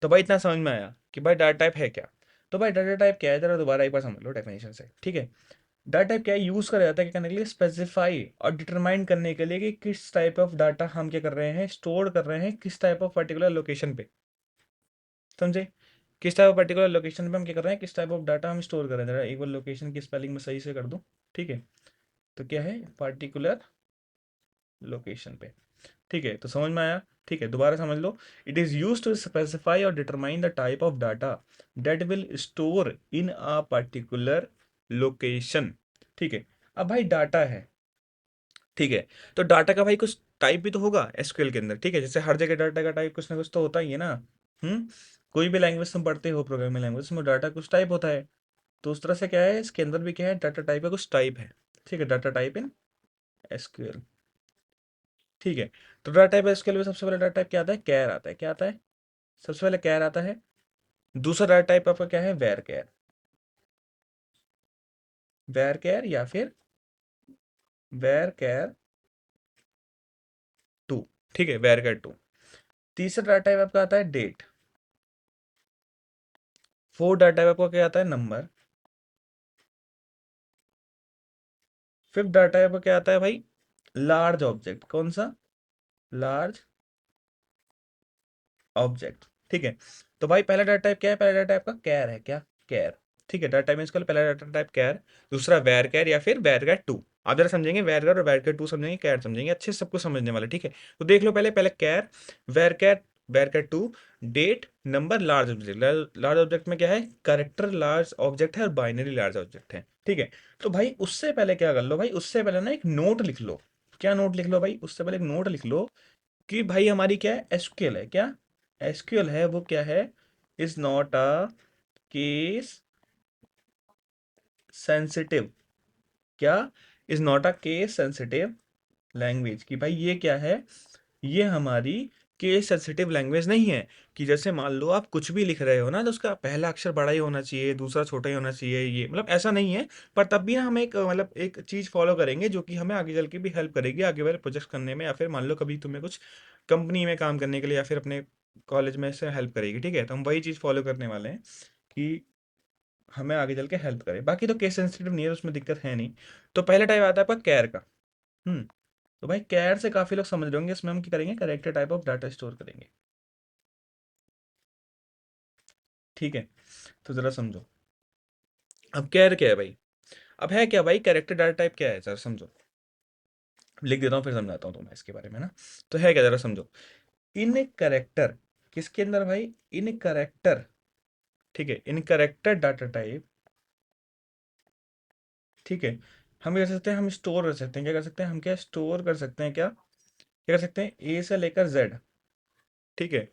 तो भाई इतना समझ में आया कि भाई डाटा टाइप है क्या। तो भाई डाटा टाइप क्या है, जरा दोबारा एक बार समझ लो डेफिनेशन से, ठीक है। डाटा टाइप क्या है, यूज करा जाता है क्या करने के लिए, स्पेसिफाई और डिटरमाइन करने के लिए कि किस टाइप ऑफ डाटा हम क्या कर रहे हैं, स्टोर कर रहे हैं, किस टाइप ऑफ पर्टिकुलर लोकेशन पे। समझे, किस टाइप ऑफ पर्टिकुलर लोकेशन पे हम क्या कर रहे हैं, किस टाइप ऑफ डाटा हम स्टोर कर रहे हैं। जरा एक बार लोकेशन की स्पेलिंग में सही से कर दूं, ठीक है। तो क्या है, पर्टिकुलर लोकेशन पे, ठीक है। तो समझ में आया, ठीक है, दोबारा समझ लो। It is use to specify और determine the type of data that will store in a particular location, ठीक है। अब भाई डाटा है, ठीक है। तो डाटा का भाई कुछ टाइप भी तो होगा एसक्यूएल के अंदर, ठीक है। जैसे हर जगह डाटा का टाइप कुछ ना कुछ तो होता ही है ना। हम्म, कोई भी लैंग्वेज तुम पढ़ते हो, प्रोग्रामिंग लैंग्वेज, उसमें डाटा कुछ टाइप होता है। तो उस तरह से क्या है, इसके अंदर भी क्या है, डाटा टाइप का कुछ टाइप है, ठीक है, डाटा टाइप इन एसक्यूएल, ठीक है। तो डाटा टाइप एसक्यूएल में सबसे पहले डाटा टाइप क्या आता है, कैर आता है, क्या आता है, सबसे पहले कैर आता है। दूसरा डाटा टाइप आपका क्या है, वेर कैर, वेर कैर या फिर वेर कैर टू, ठीक है, वेर कैर टू। तीसरा डाटा टाइप आपका आता है डेट। फोर्थ डाटा टाइप आपका क्या आता है, नंबर। फिफ्थ डाटा टाइप आपका क्या आता है भाई, लार्ज ऑब्जेक्ट। कौन सा, लार्ज ऑब्जेक्ट, ठीक है। तो भाई पहला डाटा टाइप क्या है, पहला डाटा टाइप का कैर है, क्या, कैर, ठीक है। डाटा टाइप में इसका पहला डाटा टाइप कैर, दूसरा वेर कैर या फिर वेर कैर टू। आप जरा समझेंगे, वेर कैर और वेर कैर टू समझेंगे, कैर समझेंगे, अच्छे से सबको समझने वाले, ठीक है। तो देख लो पहले, पहले char, varchar bracket two, date, number, large object. Large object में क्या है, करेक्टर लार्ज ऑब्जेक्ट है और बाइनरी लार्ज ऑब्जेक्ट है, ठीक है। तो भाई उससे पहले क्या कर लो भाई, उससे पहले ना एक नोट लिख लो। क्या नोट लिख लो भाई, उससे पहले एक नोट लिख लो कि भाई हमारी क्या है, एसक्यूएल है, क्या एसक्यूएल है, वो क्या है, is not a case sensitive, क्या, is not a case sensitive language, कि भाई ये क्या है, ये हमारी केस सेंसिटिव लैंग्वेज नहीं है। कि जैसे मान लो आप कुछ भी लिख रहे हो ना, तो उसका पहला अक्षर बड़ा ही होना चाहिए, दूसरा छोटा ही होना चाहिए, ये मतलब ऐसा नहीं है। पर तब भी ना हम एक मतलब एक चीज फॉलो करेंगे जो कि हमें आगे चल के भी हेल्प करेगी आगे वाले प्रोजेक्ट करने में, या फिर मान लो कभी तुम्हें कुछ कंपनी में काम करने के लिए या फिर अपने कॉलेज में से हेल्प करेगी, ठीक है। तो हम वही चीज फॉलो करने वाले हैं कि हमें आगे चल के हेल्प करे। बाकी तो केस सेंसिटिव नहीं है, उसमें दिक्कत है नहीं। तो पहला टाइप आता है आपका कैर का। हम्म। तो भाई कैर से काफी लोग समझ रहे होंगे, इसमें हम क्या करेंगे, character type of data store करेंगे, ठीक है। तो जरा समझो, अब कैर क्या है भाई, अब है क्या भाई, कैरेक्टर डाटा टाइप क्या है, जरा समझो। लिख देता हूँ फिर समझाता हूँ तुम्हें इसके बारे में ना। तो है क्या, जरा समझो। इन करेक्टर, किसके अंदर भाई, इन करेक्टर, ठीक है, इन करेक्टर डाटा टाइप, ठीक है। हम क्या कर सकते हैं, हम स्टोर कर सकते हैं, क्या कर सकते हैं, हम क्या स्टोर कर सकते हैं, क्या कर सकते हैं, ए से लेकर जेड, ठीक है।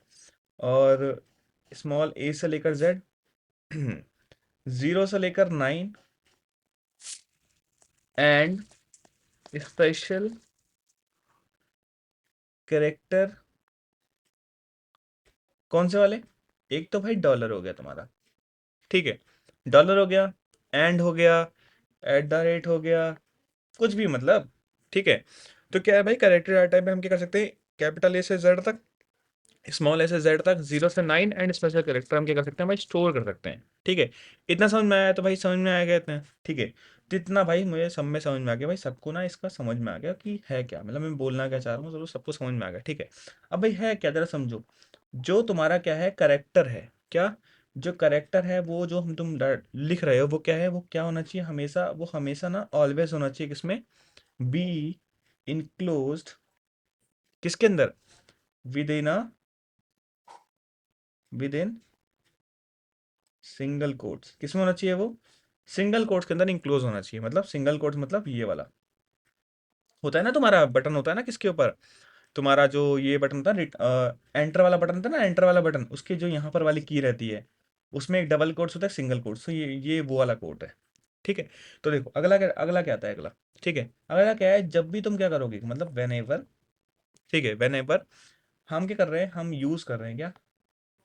और स्मॉल ए से लेकर जेड, जीरो से लेकर 9, एंड स्पेशल कैरेक्टर, कौन से वाले, एक तो भाई डॉलर हो गया तुम्हारा, ठीक है, डॉलर हो गया, एंड हो गया, एट द रेट हो गया, कुछ भी मतलब, ठीक है। तो क्या है भाई, कैरेक्टर डाटा टाइप में हम क्या कर सकते हैं, कैपिटल ए से जेड तक, स्मॉल ए से जेड तक, 0 से 9 एंड स्पेशल कैरेक्टर हम क्या कर सकते हैं भाई, स्टोर कर सकते हैं, ठीक है। इतना समझ में आया, तो भाई समझ में आ गया इतना, ठीक है। तो इतना भाई मुझे सब में समझ में आ गया भाई, सबको ना इसका समझ में आ गया कि है क्या, मतलब मैं बोलना क्या चाह रहा हूँ, जरूर सबको समझ में आ गया, ठीक है। अब भाई है क्या, जरा समझो। जो तुम्हारा क्या है, करेक्टर है, क्या, जो करेक्टर है वो जो हम लिख रहे हो, वो क्या है, वो क्या होना चाहिए हमेशा, वो हमेशा ना ऑलवेज होना चाहिए किसमें, बी इनक्लोज्ड, किसके अंदर, with in a, with in single quotes, किसमें होना चाहिए वो, सिंगल कोट्स के अंदर इंक्लोज होना चाहिए। मतलब सिंगल कोट्स मतलब ये वाला होता है ना, तुम्हारा बटन होता है ना किसके ऊपर, तुम्हारा जो ये बटन होता है, एंटर वाला बटन होता है ना, एंटर वाला बटन, उसके जो यहाँ पर वाली की रहती है, उसमें एक डबल कोट्स होता है, सिंगल कोट्स, तो ये वो वाला कोट है, ठीक है। तो देखो अगला क्या आता है, अगला, ठीक है, अगला क्या है, जब भी तुम क्या करोगे, मतलब वेन एवर, ठीक है, वेन एवर हम क्या कर रहे हैं, हम यूज कर रहे हैं क्या,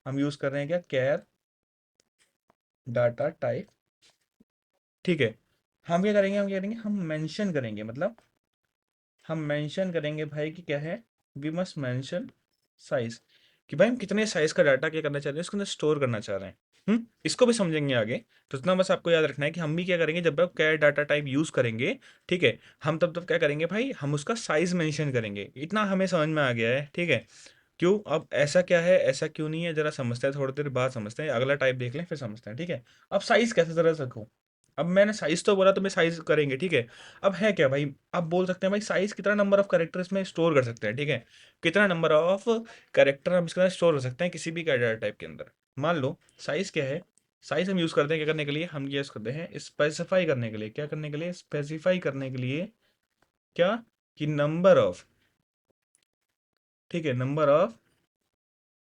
हम यूज कर रहे हैं क्या, कैर डाटा टाइप, ठीक है। हम क्या करेंगे, हम क्या करेंगे, हम मेंशन करेंगे, मतलब हम मेंशन करेंगे भाई कि क्या है, वी मस्ट मेंशन साइज, कि भाई हम कितने साइज का डाटा क्या करना चाह रहे हैं, उसके अंदर स्टोर करना चाह रहे हैं। इसको भी समझेंगे आगे। तो इतना बस आपको याद रखना है कि हम भी क्या करेंगे, जब आप क्या डाटा टाइप यूज करेंगे, ठीक है, हम तब तब क्या करेंगे भाई, हम उसका साइज मेंशन करेंगे। इतना हमें समझ में आ गया है, ठीक है। क्यों, अब ऐसा क्या है, ऐसा क्यों नहीं है, जरा समझते हैं, थोड़ी देर बाद समझते हैं, अगला टाइप देख लें फिर समझते हैं, ठीक है। अब साइज कैसे जरा रखो, अब मैंने साइज तो बोला, तो मैं साइज करेंगे, ठीक है। अब है क्या भाई, आप बोल सकते हैं भाई साइज कितना नंबर ऑफ कैरेक्टर्स में स्टोर कर सकते हैं, ठीक है। कितना नंबर ऑफ कैरेक्टर हम इसके अंदर स्टोर कर सकते हैं किसी भी डाटा टाइप के अंदर। मान लो साइज क्या है, साइज हम यूज करते हैं क्या करने के लिए, हम यूज करते हैं स्पेसिफाई करने के लिए, क्या करने के लिए, स्पेसिफाई करने के लिए, क्या, कि नंबर ऑफ, ठीक है, नंबर ऑफ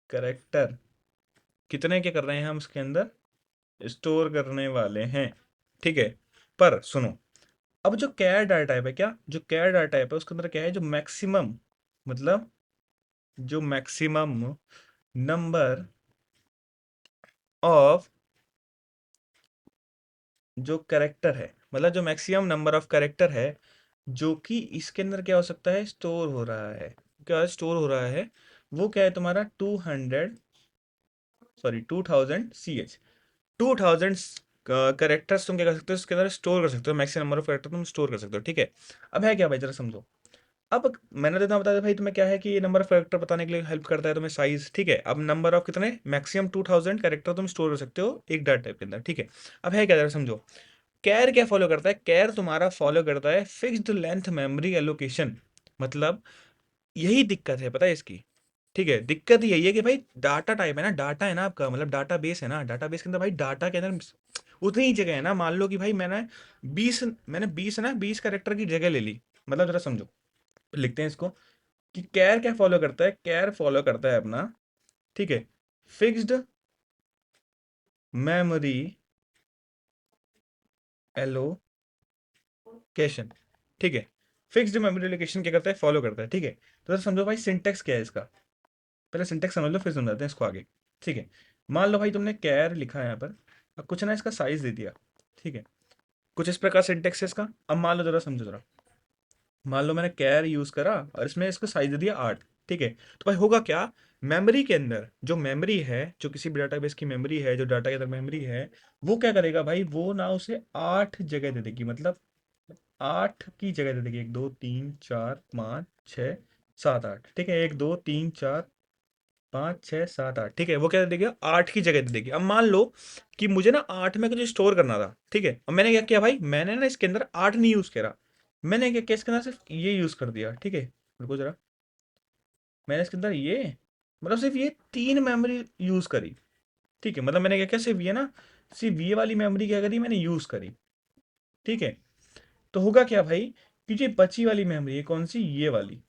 कैरेक्टर कितने क्या कर रहे हैं हम इसके अंदर स्टोर करने वाले हैं, ठीक है। पर सुनो, अब जो कैर डाटा टाइप है, क्या, जो कैर डाटा टाइप है उसके अंदर क्या है, जो मैक्सिमम, मतलब जो मैक्सिमम नंबर ऑफ जो कैरेक्टर है, मतलब जो मैक्सिमम नंबर ऑफ कैरेक्टर है जो कि इसके अंदर क्या हो सकता है, स्टोर हो रहा है, क्या स्टोर हो रहा है, वो क्या है तुम्हारा 200, सॉरी 2000 CH, 2000 करेक्टर्स तुम क्या कर सकते हो इसके अंदर स्टोर कर सकते हो, मैक्सिमम नंबर ऑफ करेक्टर तुम स्टोर कर सकते हो, ठीक है। अब है क्या भाई, जरा समझो। अब मैंने तो इतना बता दिया भाई तुम्हें, क्या है कि ये नंबर ऑफ कैरेक्टर बताने के लिए हेल्प करता है तुम्हें साइज, ठीक है। अब नंबर ऑफ कितने, मैक्सिमम 2000 कैरेक्टर तुम स्टोर कर सकते हो एक डाटा टाइप के अंदर, ठीक है। अब है क्या, जरा समझो। कैर क्या फॉलो करता है, कैर तुम्हारा फॉलो करता है फिक्स्ड लेंथ मेमोरी एलोकेशन, मतलब यही दिक्कत है पता है इसकी, ठीक है, दिक्कत यही है कि भाई डाटा टाइप है ना, डाटा है ना आपका, मतलब डाटा बेस है ना, डाटा बेस के अंदर भाई डाटा के अंदर उतनी ही जगह है ना। मान लो कि भाई मैंने बीस है ना, 20 कैरेक्टर की जगह ले ली। मतलब जरा समझो, लिखते हैं इसको कि कैर क्या फॉलो करता है, कैर फॉलो करता है अपना, ठीक है, फिक्स्ड मेमोरी एलोकेशन। ठीक है, फिक्स्ड मेमोरी एलोकेशन क्या करता है, फॉलो करता है। ठीक है, तो जरा समझो भाई सिंटेक्स क्या है इसका, पहले सिंटेक्स समझ लो फिर समझाते हैं इसको आगे। ठीक है, मान लो भाई तुमने कैर लिखा है यहाँ पर, अब कुछ ना इसका साइज दे दिया। ठीक है, कुछ इस प्रकार सिंटेक्स है इसका। अब मान लो, जरा समझो जरा, मान लो मैंने कैर यूज करा और इसमें इसको साइज दे दिया 8। ठीक है, तो भाई होगा क्या, मेमोरी के अंदर जो मेमोरी है, जो किसी भी डाटाबेस की मेमोरी है, जो डाटा के अंदर मेमोरी है, वो क्या करेगा भाई, वो ना उसे 8 जगह दे देगी। मतलब 8 की जगह दे देगी, 1 2 3 4 5 6 7 8। ठीक है, 1 2 3 4 5 6 7 8। ठीक है, वो क्या दे देगी, 8 की जगह दे देगी। अब मान लो कि मुझे ना 8 में कुछ स्टोर करना था। ठीक है, अब मैंने क्या किया भाई, मैंने ना इसके अंदर 8 नहीं यूज करा, मैंने क्या किया, इसके अंदर सिर्फ ये यूज कर दिया। ठीक है, रुको जरा, मैंने इसके अंदर ये, मतलब सिर्फ ये 3 मेमोरी यूज करी। ठीक है, मतलब मैंने क्या किया, सिर्फ ये ना, सिर्फ ये वाली मेमोरी क्या करी, मैंने यूज करी। ठीक है, तो होगा क्या भाई, कि जो बची वाली मेमोरी है कौन सी, ये वाली,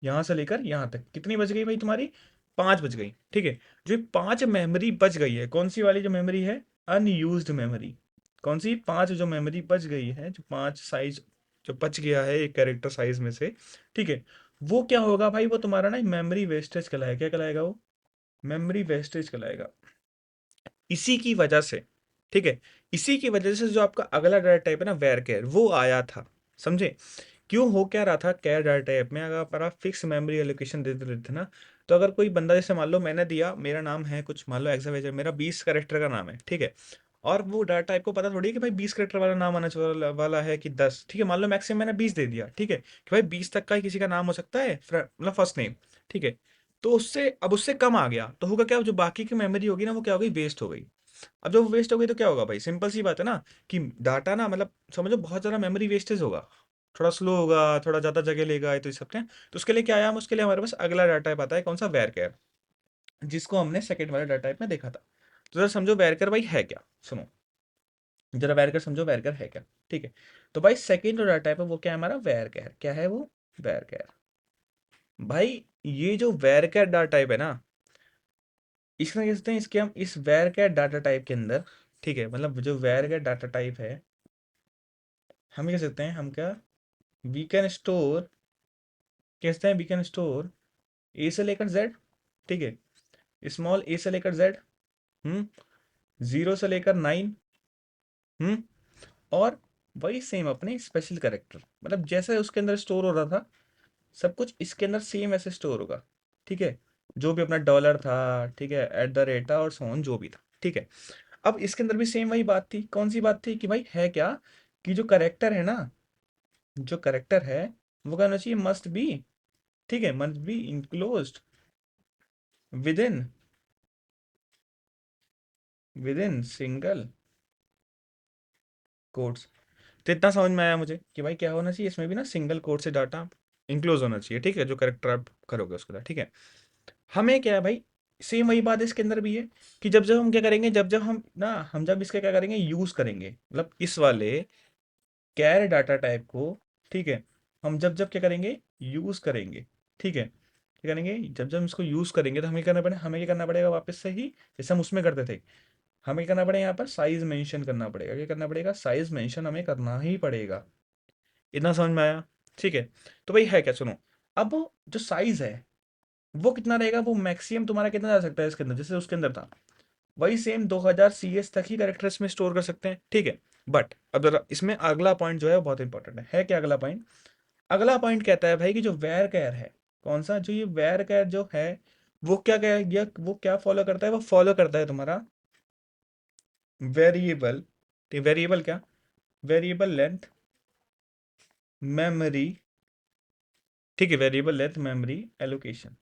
यहां से लेकर यहां तक कितनी बच गई भाई तुम्हारी, 5 बच गई। ठीक है, जो 5 मेमोरी बच गई है, कौन सी वाली जो मेमोरी है, अनयूज्ड मेमोरी। कौन सी, 5 जो मेमोरी बच गई है, जो 5 साइज जो बच गया है एक कैरेक्टर साइज में से। ठीक है, वो क्या होगा भाई, वो तुम्हारा ना मेमोरी वेस्टेज कहलाएगा। क्या कहलाएगा वो, मेमोरी वेस्टेज कहलाएगा। इसी की वजह से, ठीक है, इसी की वजह से जो आपका अगला डाटा टाइप है ना, वेर केयर, वो आया था। समझे, क्यों हो क्या रहा था, कैर डाटा टाइप में अगर आप फिक्स मेमोरी एलोकेशन देते रहते थे ना, तो अगर कोई बंदा, जैसे मान लो मैंने दिया, मेरा नाम है कुछ, मान लो एक्सावेजर, मेरा 20 कैरेक्टर का नाम है। ठीक है, और वो डाटा टाइप को पता थोड़ी है कि भाई 20 कैरेक्टर वाला नाम आना वाला है कि 10। ठीक है, मान लो मैक्सिमम मैंने 20 दे दिया। ठीक है, कि भाई 20 तक का ही किसी का नाम हो सकता है, मतलब फर्स्ट नेम। ठीक है, तो उससे अब उससे कम आ गया, तो होगा क्या, जो बाकी की मेमोरी होगी ना, वो क्या हो गई, वेस्ट हो गई। अब जब वो वेस्ट हो गई तो क्या होगा भाई, सिंपल सी बात है ना, कि डाटा ना, मतलब समझो बहुत ज़्यादा मेमोरी वेस्टेज होगा, थोड़ा स्लो होगा, थोड़ा ज़्यादा जगह लेगा, ये तो सकते हैं। तो उसके लिए क्या आया, हम उसके लिए हमारे पास अगला डाटा टाइप आता है, कौन सा, वेरकेर, जिसको हमने सेकंड वाले डाटा टाइप में देखा था। तो जरा समझो वेरकर भाई है क्या, सुनो जरा, वेरकर समझो, वेरकर है क्या। ठीक है, तो भाई सेकंड जो डाटा टाइप है वो क्या है हमारा, वेरकर। क्या है वो, वेरकर। भाई ये जो वेरकर डाटा टाइप है ना, इसमें कह सकते हैं, इसके हम इस वेरकर डाटा टाइप के अंदर, ठीक है, मतलब जो वेरकर डाटा टाइप है, हम कह सकते हैं, हम क्या, वी कैन स्टोर, कहते हैं वी कैन स्टोर ए से लेकर जेड। ठीक है, स्मॉल ए से लेकर जेड, हम्म 0 से लेकर 9, हम्म और वही सेम अपने स्पेशल कैरेक्टर, मतलब जैसे उसके अंदर स्टोर हो रहा था, सब कुछ इसके अंदर सेम ऐसे स्टोर होगा। ठीक है, जो भी अपना डॉलर था, ठीक है, एट द रेट था, और सोन जो भी था। ठीक है, अब इसके अंदर भी सेम वही बात थी, कौन सी बात थी, कि भाई है क्या, कि जो करेक्टर है ना, जो करेक्टर है, वो क्या होना चाहिए, मस्ट बी, ठीक है, must be enclosed with in, with in single quotes. तो इतना समझ में आया मुझे कि भाई क्या होना चाहिए, इसमें भी ना सिंगल कोट से डाटा इंक्लोज होना चाहिए। ठीक है, जो करेक्टर आप करोगे उसके साथ। ठीक है, हमें क्या है भाई, सेम वही बात इसके अंदर भी है, कि जब जब हम क्या करेंगे, जब जब हम ना, हम जब इसका क्या करेंगे, यूज करेंगे, मतलब इस वाले कैर डाटा टाइप को, ठीक है, हम जब जब क्या करेंगे, यूज करेंगे। ठीक है, क्या करेंगे, जब जब हम इसको यूज करेंगे, तो हमें क्या करना पड़ेगा वापस से ही, जैसे हम उसमें करते थे, हमें क्या करना पड़ेगा, यहाँ पर साइज मेंशन करना पड़ेगा। क्या करना पड़ेगा, साइज मेंशन हमें करना ही पड़ेगा। इतना समझ में आया। ठीक है, तो भाई है क्या, सुनो, अब जो साइज है वो कितना रहेगा, वो मैक्सिमम तुम्हारा कितना जा सकता है इसके अंदर, जैसे उसके अंदर था, वही सेम 2000 CS तक ही कैरेक्टर्स में स्टोर कर सकते हैं। ठीक है, बट अब जरा इसमें अगला पॉइंट जो है वो बहुत इंपॉर्टेंट है क्या, अगला पॉइंट, अगला पॉइंट कहता है भाई कि जो वेर कैर है, कौन सा, जो ये वेर कैर जो है, वो क्या कह गया, वो क्या फॉलो करता है, वो फॉलो करता है तुम्हारा वेरिएबल, वेरिएबल क्या, वेरिएबल लेंथ मेमोरी। ठीक है, वेरिएबल लेंथ मेमोरी एलोकेशन,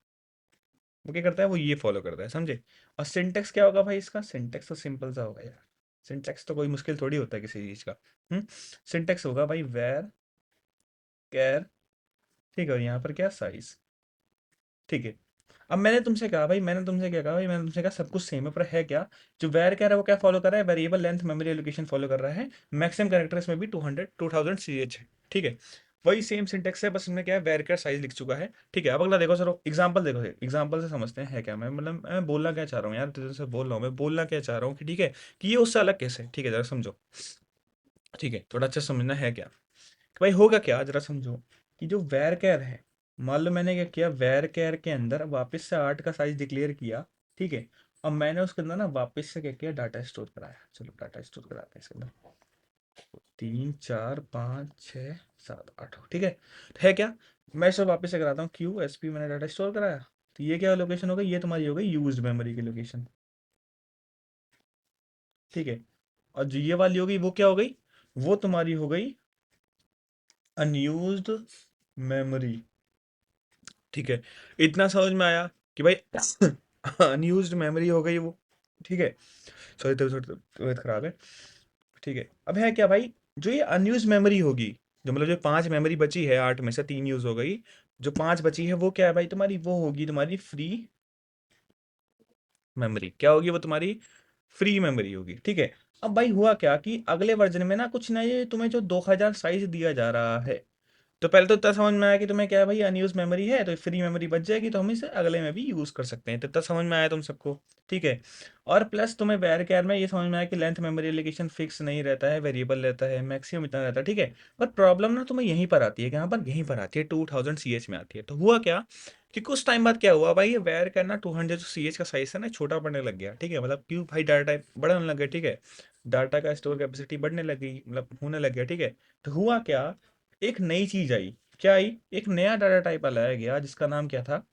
वो क्या करता है, वो ये फॉलो करता है, समझे। और सिंटेक्स क्या होगा भाई इसका, सिंटेक्स तो सिंपल सा होगा यार, सिंटेक्स तो कोई मुश्किल थोड़ी होता है किसी चीज का। हम्म सिंटेक्स होगा भाई वेर कैर, ठीक है, और यहाँ पर क्या, साइज। ठीक है, अब मैंने तुमसे कहा भाई, मैंने तुमसे क्या कहा भाई, मैंने तुमसे कहा सब कुछ सेम है, पर है क्या, जो वैर कह रहा है वो क्या फॉलो कर रहा है, variable length memory allocation follow कर रहा है। मैक्सिमम कैरेक्टर्स में भी 2000 सीएच है, ठीक है। वही सेम सिंटेक्स है, बस इसमें क्या है, वैर का साइज लिख चुका है, ठीक है। अब अगला देखो, चलो एग्जांपल देखो, एग्जांपल से समझते हैं है क्या। मैं मतलब मैं बोलना क्या चाह रहा हूँ यार, तुझे से बोल रहा हूँ, मैं बोलना क्या चाह रहा हूँ कि ठीक है, कि ये उससे अलग कैसे है, ठीक है, जरा समझो, ठीक है, थोड़ा अच्छा समझना है क्या कि भाई होगा क्या, जरा समझो। कि जो वैर कैर है, मान लो मैंने क्या किया, वैर कैर के अंदर वापस से 8 का साइज डिक्लेयर किया, ठीक है। अब मैंने उसके अंदर ना वापस से क्या किया, डाटा स्टोर कराया, चलो डाटा स्टोर कराते हैं इसके अंदर। 3 4 5 6 7 8, ठीक है क्या। मैं इसे वापस से कराता हूँ, क्यू एस पी, मैंने डाटा स्टोर कराया। तो ये क्या लोकेशन हो गई, ये तुम्हारी हो गई यूज्ड मेमोरी की लोकेशन, ठीक है। और जो ये वाली हो गई वो क्या हो गई, वो तुम्हारी हो गई अनयूज्ड मेमोरी, ठीक है। इतना समझ में आया कि भाई अनयूज्ड मेमोरी हो गई वो, ठीक है। सॉरी, तबीयत खराब है, ठीक है। अब है क्या भाई, जो ये अनयूज मेमोरी होगी, जो मतलब जो 5 मेमोरी बची है, 8 में से 3 यूज हो गई, जो 5 बची है वो क्या है भाई तुम्हारी, वो होगी तुम्हारी फ्री मेमोरी। क्या होगी वो तुम्हारी, फ्री मेमोरी होगी, ठीक है। अब भाई हुआ क्या कि अगले वर्जन में ना कुछ ना, ये तुम्हें जो 2000 साइज दिया जा रहा है, तो पहले तो इतना समझ में आया कि तुम्हें क्या है भाई, अनयूज मेमोरी है तो फ्री मेमोरी बच जाएगी, तो हम इसे अगले में भी यूज कर सकते हैं, तो इतना समझ में आया तुम सबको, ठीक है। और प्लस तुम्हें वैर कैर में ये समझ में आया कि लेंथ मेमोरी एलोकेशन फिक्स नहीं रहता है, वेरिएबल रहता है, मैक्सिमम इतना रहता है, ठीक है। पर प्रॉब्लम ना तुम्हें यहीं पर आती है, यहाँ पर यहीं पर आती है, 2000 सीएच में आती है। तो हुआ क्या कि कुछ टाइम बाद क्या हुआ भाई, ये वैर करना 200 सीएच का साइज है ना, छोटा पड़ने लग गया, ठीक है। मतलब क्यों भाई, डाटा टाइप बढ़ने लग गया, ठीक है। डाटा का स्टोर कैपेसिटी बढ़ने लगी, मतलब होने लग गया, ठीक है। तो हुआ क्या, एक नई चीज आई, क्या आई, एक नया डाटा टाइप लाया गया जिसका नाम क्या था,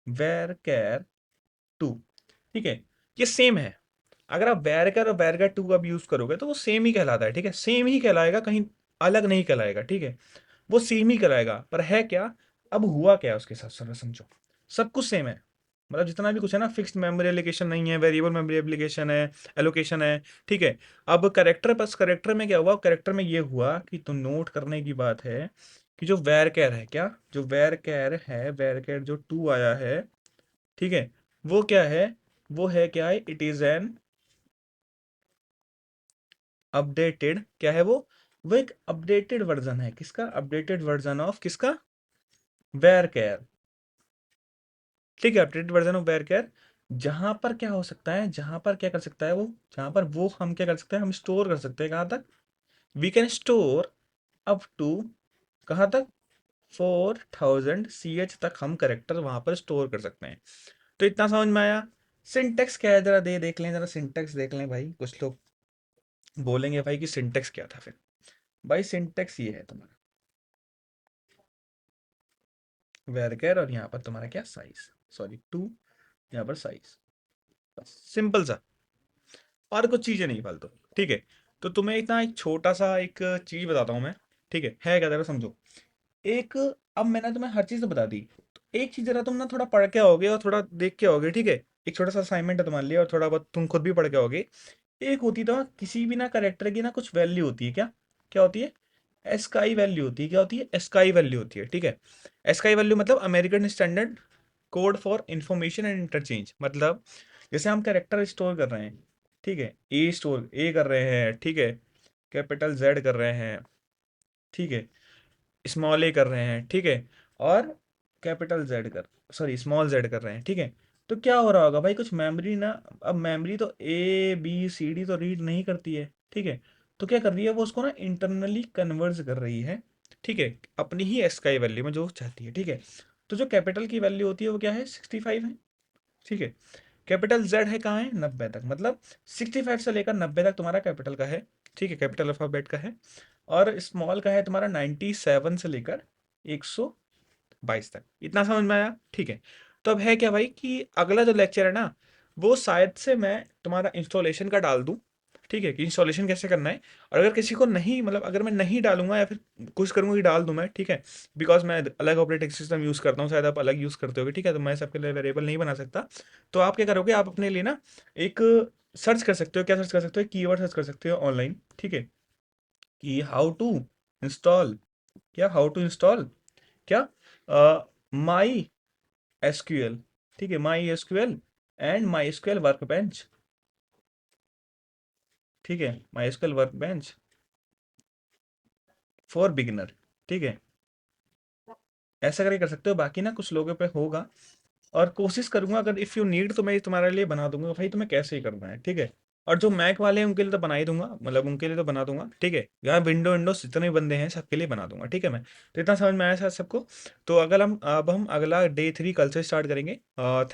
वेर कैर टू, ठीक है। ये सेम है, अगर आप वेर कैर और वेर कैर टू का भी यूज करोगे तो वो सेम ही कहलाता है, ठीक है, सेम ही कहलाएगा, कहीं अलग नहीं कहलाएगा, ठीक है। वो सेम ही कराएगा, पर है क्या, अब हुआ क्या उसके साथ, सर समझो, सब कुछ सेम है, मतलब जितना भी कुछ है ना, फिक्स्ड मेमोरी एलोकेशन नहीं है, वेरिएबल मेमोरी एप्लीकेशन है, एलोकेशन है, ठीक है। अब करेक्टर, बस करेक्टर में क्या हुआ, करेक्टर में ये हुआ कि तो नोट करने की बात है कि जो वैर कैर है, क्या जो वैर कैर है, वैर कैर जो टू आया है, ठीक है, वो क्या है, वो है क्या है, इट इज एन अपडेटेड, क्या है वो एक अपडेटेड वर्जन है, किसका, अपडेटेड वर्जन ऑफ किसका, वेर कैर, ठीक है, अपडेटेड वर्जन ऑफ वेर कैर। जहां पर क्या हो सकता है, जहां पर क्या कर सकता है वो, जहां पर वो हम क्या कर सकते हैं, हम स्टोर कर सकते हैं, कहाँ तक, we can store up to, कहाँ तक, 4000 CH तक हम करेक्टर वहां पर स्टोर कर सकते हैं। तो इतना समझ में आया। सिंटेक्स क्या है, जरा दे देख लें, जरा सिंटेक्स देख लें भाई, कुछ लोग बोलेंगे भाई कि सिंटेक्स क्या था फिर। भाई सिंटेक्स ये है तुम्हारा वेरकेर, और यहाँ पर तुम्हारा क्या साइज, सॉरी टू, यहाँ पर साइज, बस सिंपल सा, और कुछ चीजें नहीं फालतू, ठीक है। तो तुम्हें इतना एक छोटा सा एक चीज बताता हूँ मैं, ठीक है क्या, जरा समझो। एक, अब मैंने तुम्हें हर चीज तो बता दी, तो एक चीज जरा तुम ना थोड़ा पढ़ के आओगे और थोड़ा देख के आओगे, ठीक है। एक छोटा सा असाइनमेंट है तुम्हारे लिए, और थोड़ा बहुत तुम खुद भी पढ़ के आओगे। एक होती तो किसी भी ना करेक्टर की ना कुछ वैल्यू होती है, क्या क्या होती है, एस्काई वैल्यू होती है, क्या होती है, एस्काई वैल्यू होती है, ठीक है। एस्काई वैल्यू मतलब American standard code for information and interchange, मतलब जैसे हम कैरेक्टर स्टोर कर रहे हैं, ठीक है, ए स्टोर ए कर रहे हैं, ठीक है, कैपिटल जेड कर रहे हैं, ठीक है, स्मॉल ए कर रहे हैं, ठीक है, और कैपिटल जेड कर, सॉरी स्मॉल जेड कर रहे हैं, ठीक है। तो क्या हो रहा होगा भाई, कुछ मेमोरी ना, अब मेमोरी तो ए बी सी डी तो रीड नहीं करती है, ठीक है। तो क्या कर रही है वो, उसको ना इंटरनली कन्वर्ज कर रही है, ठीक है, अपनी ही एस्काई वैल्यू में जो चाहती है, ठीक है। तो जो कैपिटल की वैल्यू होती है वो क्या है, 65 है, ठीक है। कैपिटल जेड है कहाँ है, 90 तक, मतलब 65 से लेकर 90 तक तुम्हारा कैपिटल का है, ठीक है, कैपिटल अल्फाबेट का है। और स्मॉल का है तुम्हारा 97 से लेकर 122 तक, इतना समझ में आया, ठीक है। तो अब है क्या भाई कि अगला जो लेक्चर है ना, वो शायद से मैं तुम्हारा इंस्टॉलेशन का डाल दूं, ठीक है, कि इंस्टॉलेशन कैसे करना है। और अगर किसी को नहीं, मतलब अगर मैं नहीं डालूंगा या फिर कोशिश करूंगा कि डाल दूं मैं, ठीक है, बिकॉज मैं अलग ऑपरेटिंग सिस्टम यूज़ करता हूँ, शायद आप अलग यूज़ करते होगे, ठीक है, तो मैं सबके लिए वेरिएबल नहीं बना सकता। तो आप क्या करोगे, आप अपने लिए ना एक सर्च कर सकते हो, क्या सर्च कर सकते हो, कीवर्ड सर्च कर सकते हो ऑनलाइन, ठीक है, कि हाउ टू इंस्टॉल, क्या हाउ टू इंस्टॉल, क्या माई एसक्यूएल, ठीक है, my SQL and my SQL work bench. ठीक है, my SQL work bench for beginner. ठीक है, ऐसा करके कर सकते हो, बाकी ना कुछ लोगों पे होगा, और कोशिश करूंगा अगर इफ़ यू नीड तो मैं तुम्हारे लिए बना दूंगा भाई, तुम्हें कैसे ही करना है। ठीक है, और जो मैक वाले हैं उनके लिए तो बना ही दूंगा, मतलब उनके लिए तो बना दूंगा। ठीक है, यहाँ विंडो विंडोज जितने बंदे हैं सबके लिए बना दूंगा। ठीक है, मैं तो इतना समझ में आया शायद सबको। तो अगर हम अगला डे 3 कल से स्टार्ट करेंगे।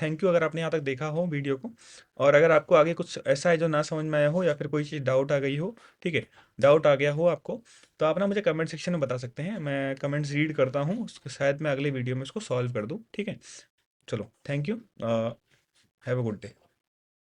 थैंक यू अगर आपने यहाँ तक देखा हो वीडियो को, और अगर आपको आगे कुछ ऐसा है जो ना समझ में आया हो, या फिर कोई चीज़ डाउट आ गई हो, ठीक है, डाउट आ गया हो आपको, तो आप ना मुझे कमेंट सेक्शन में बता सकते हैं, मैं कमेंट्स रीड करता हूँ, उसको शायद मैं अगले वीडियो में उसको सॉल्व कर दूँ। ठीक है, चलो, thank you, have a good day.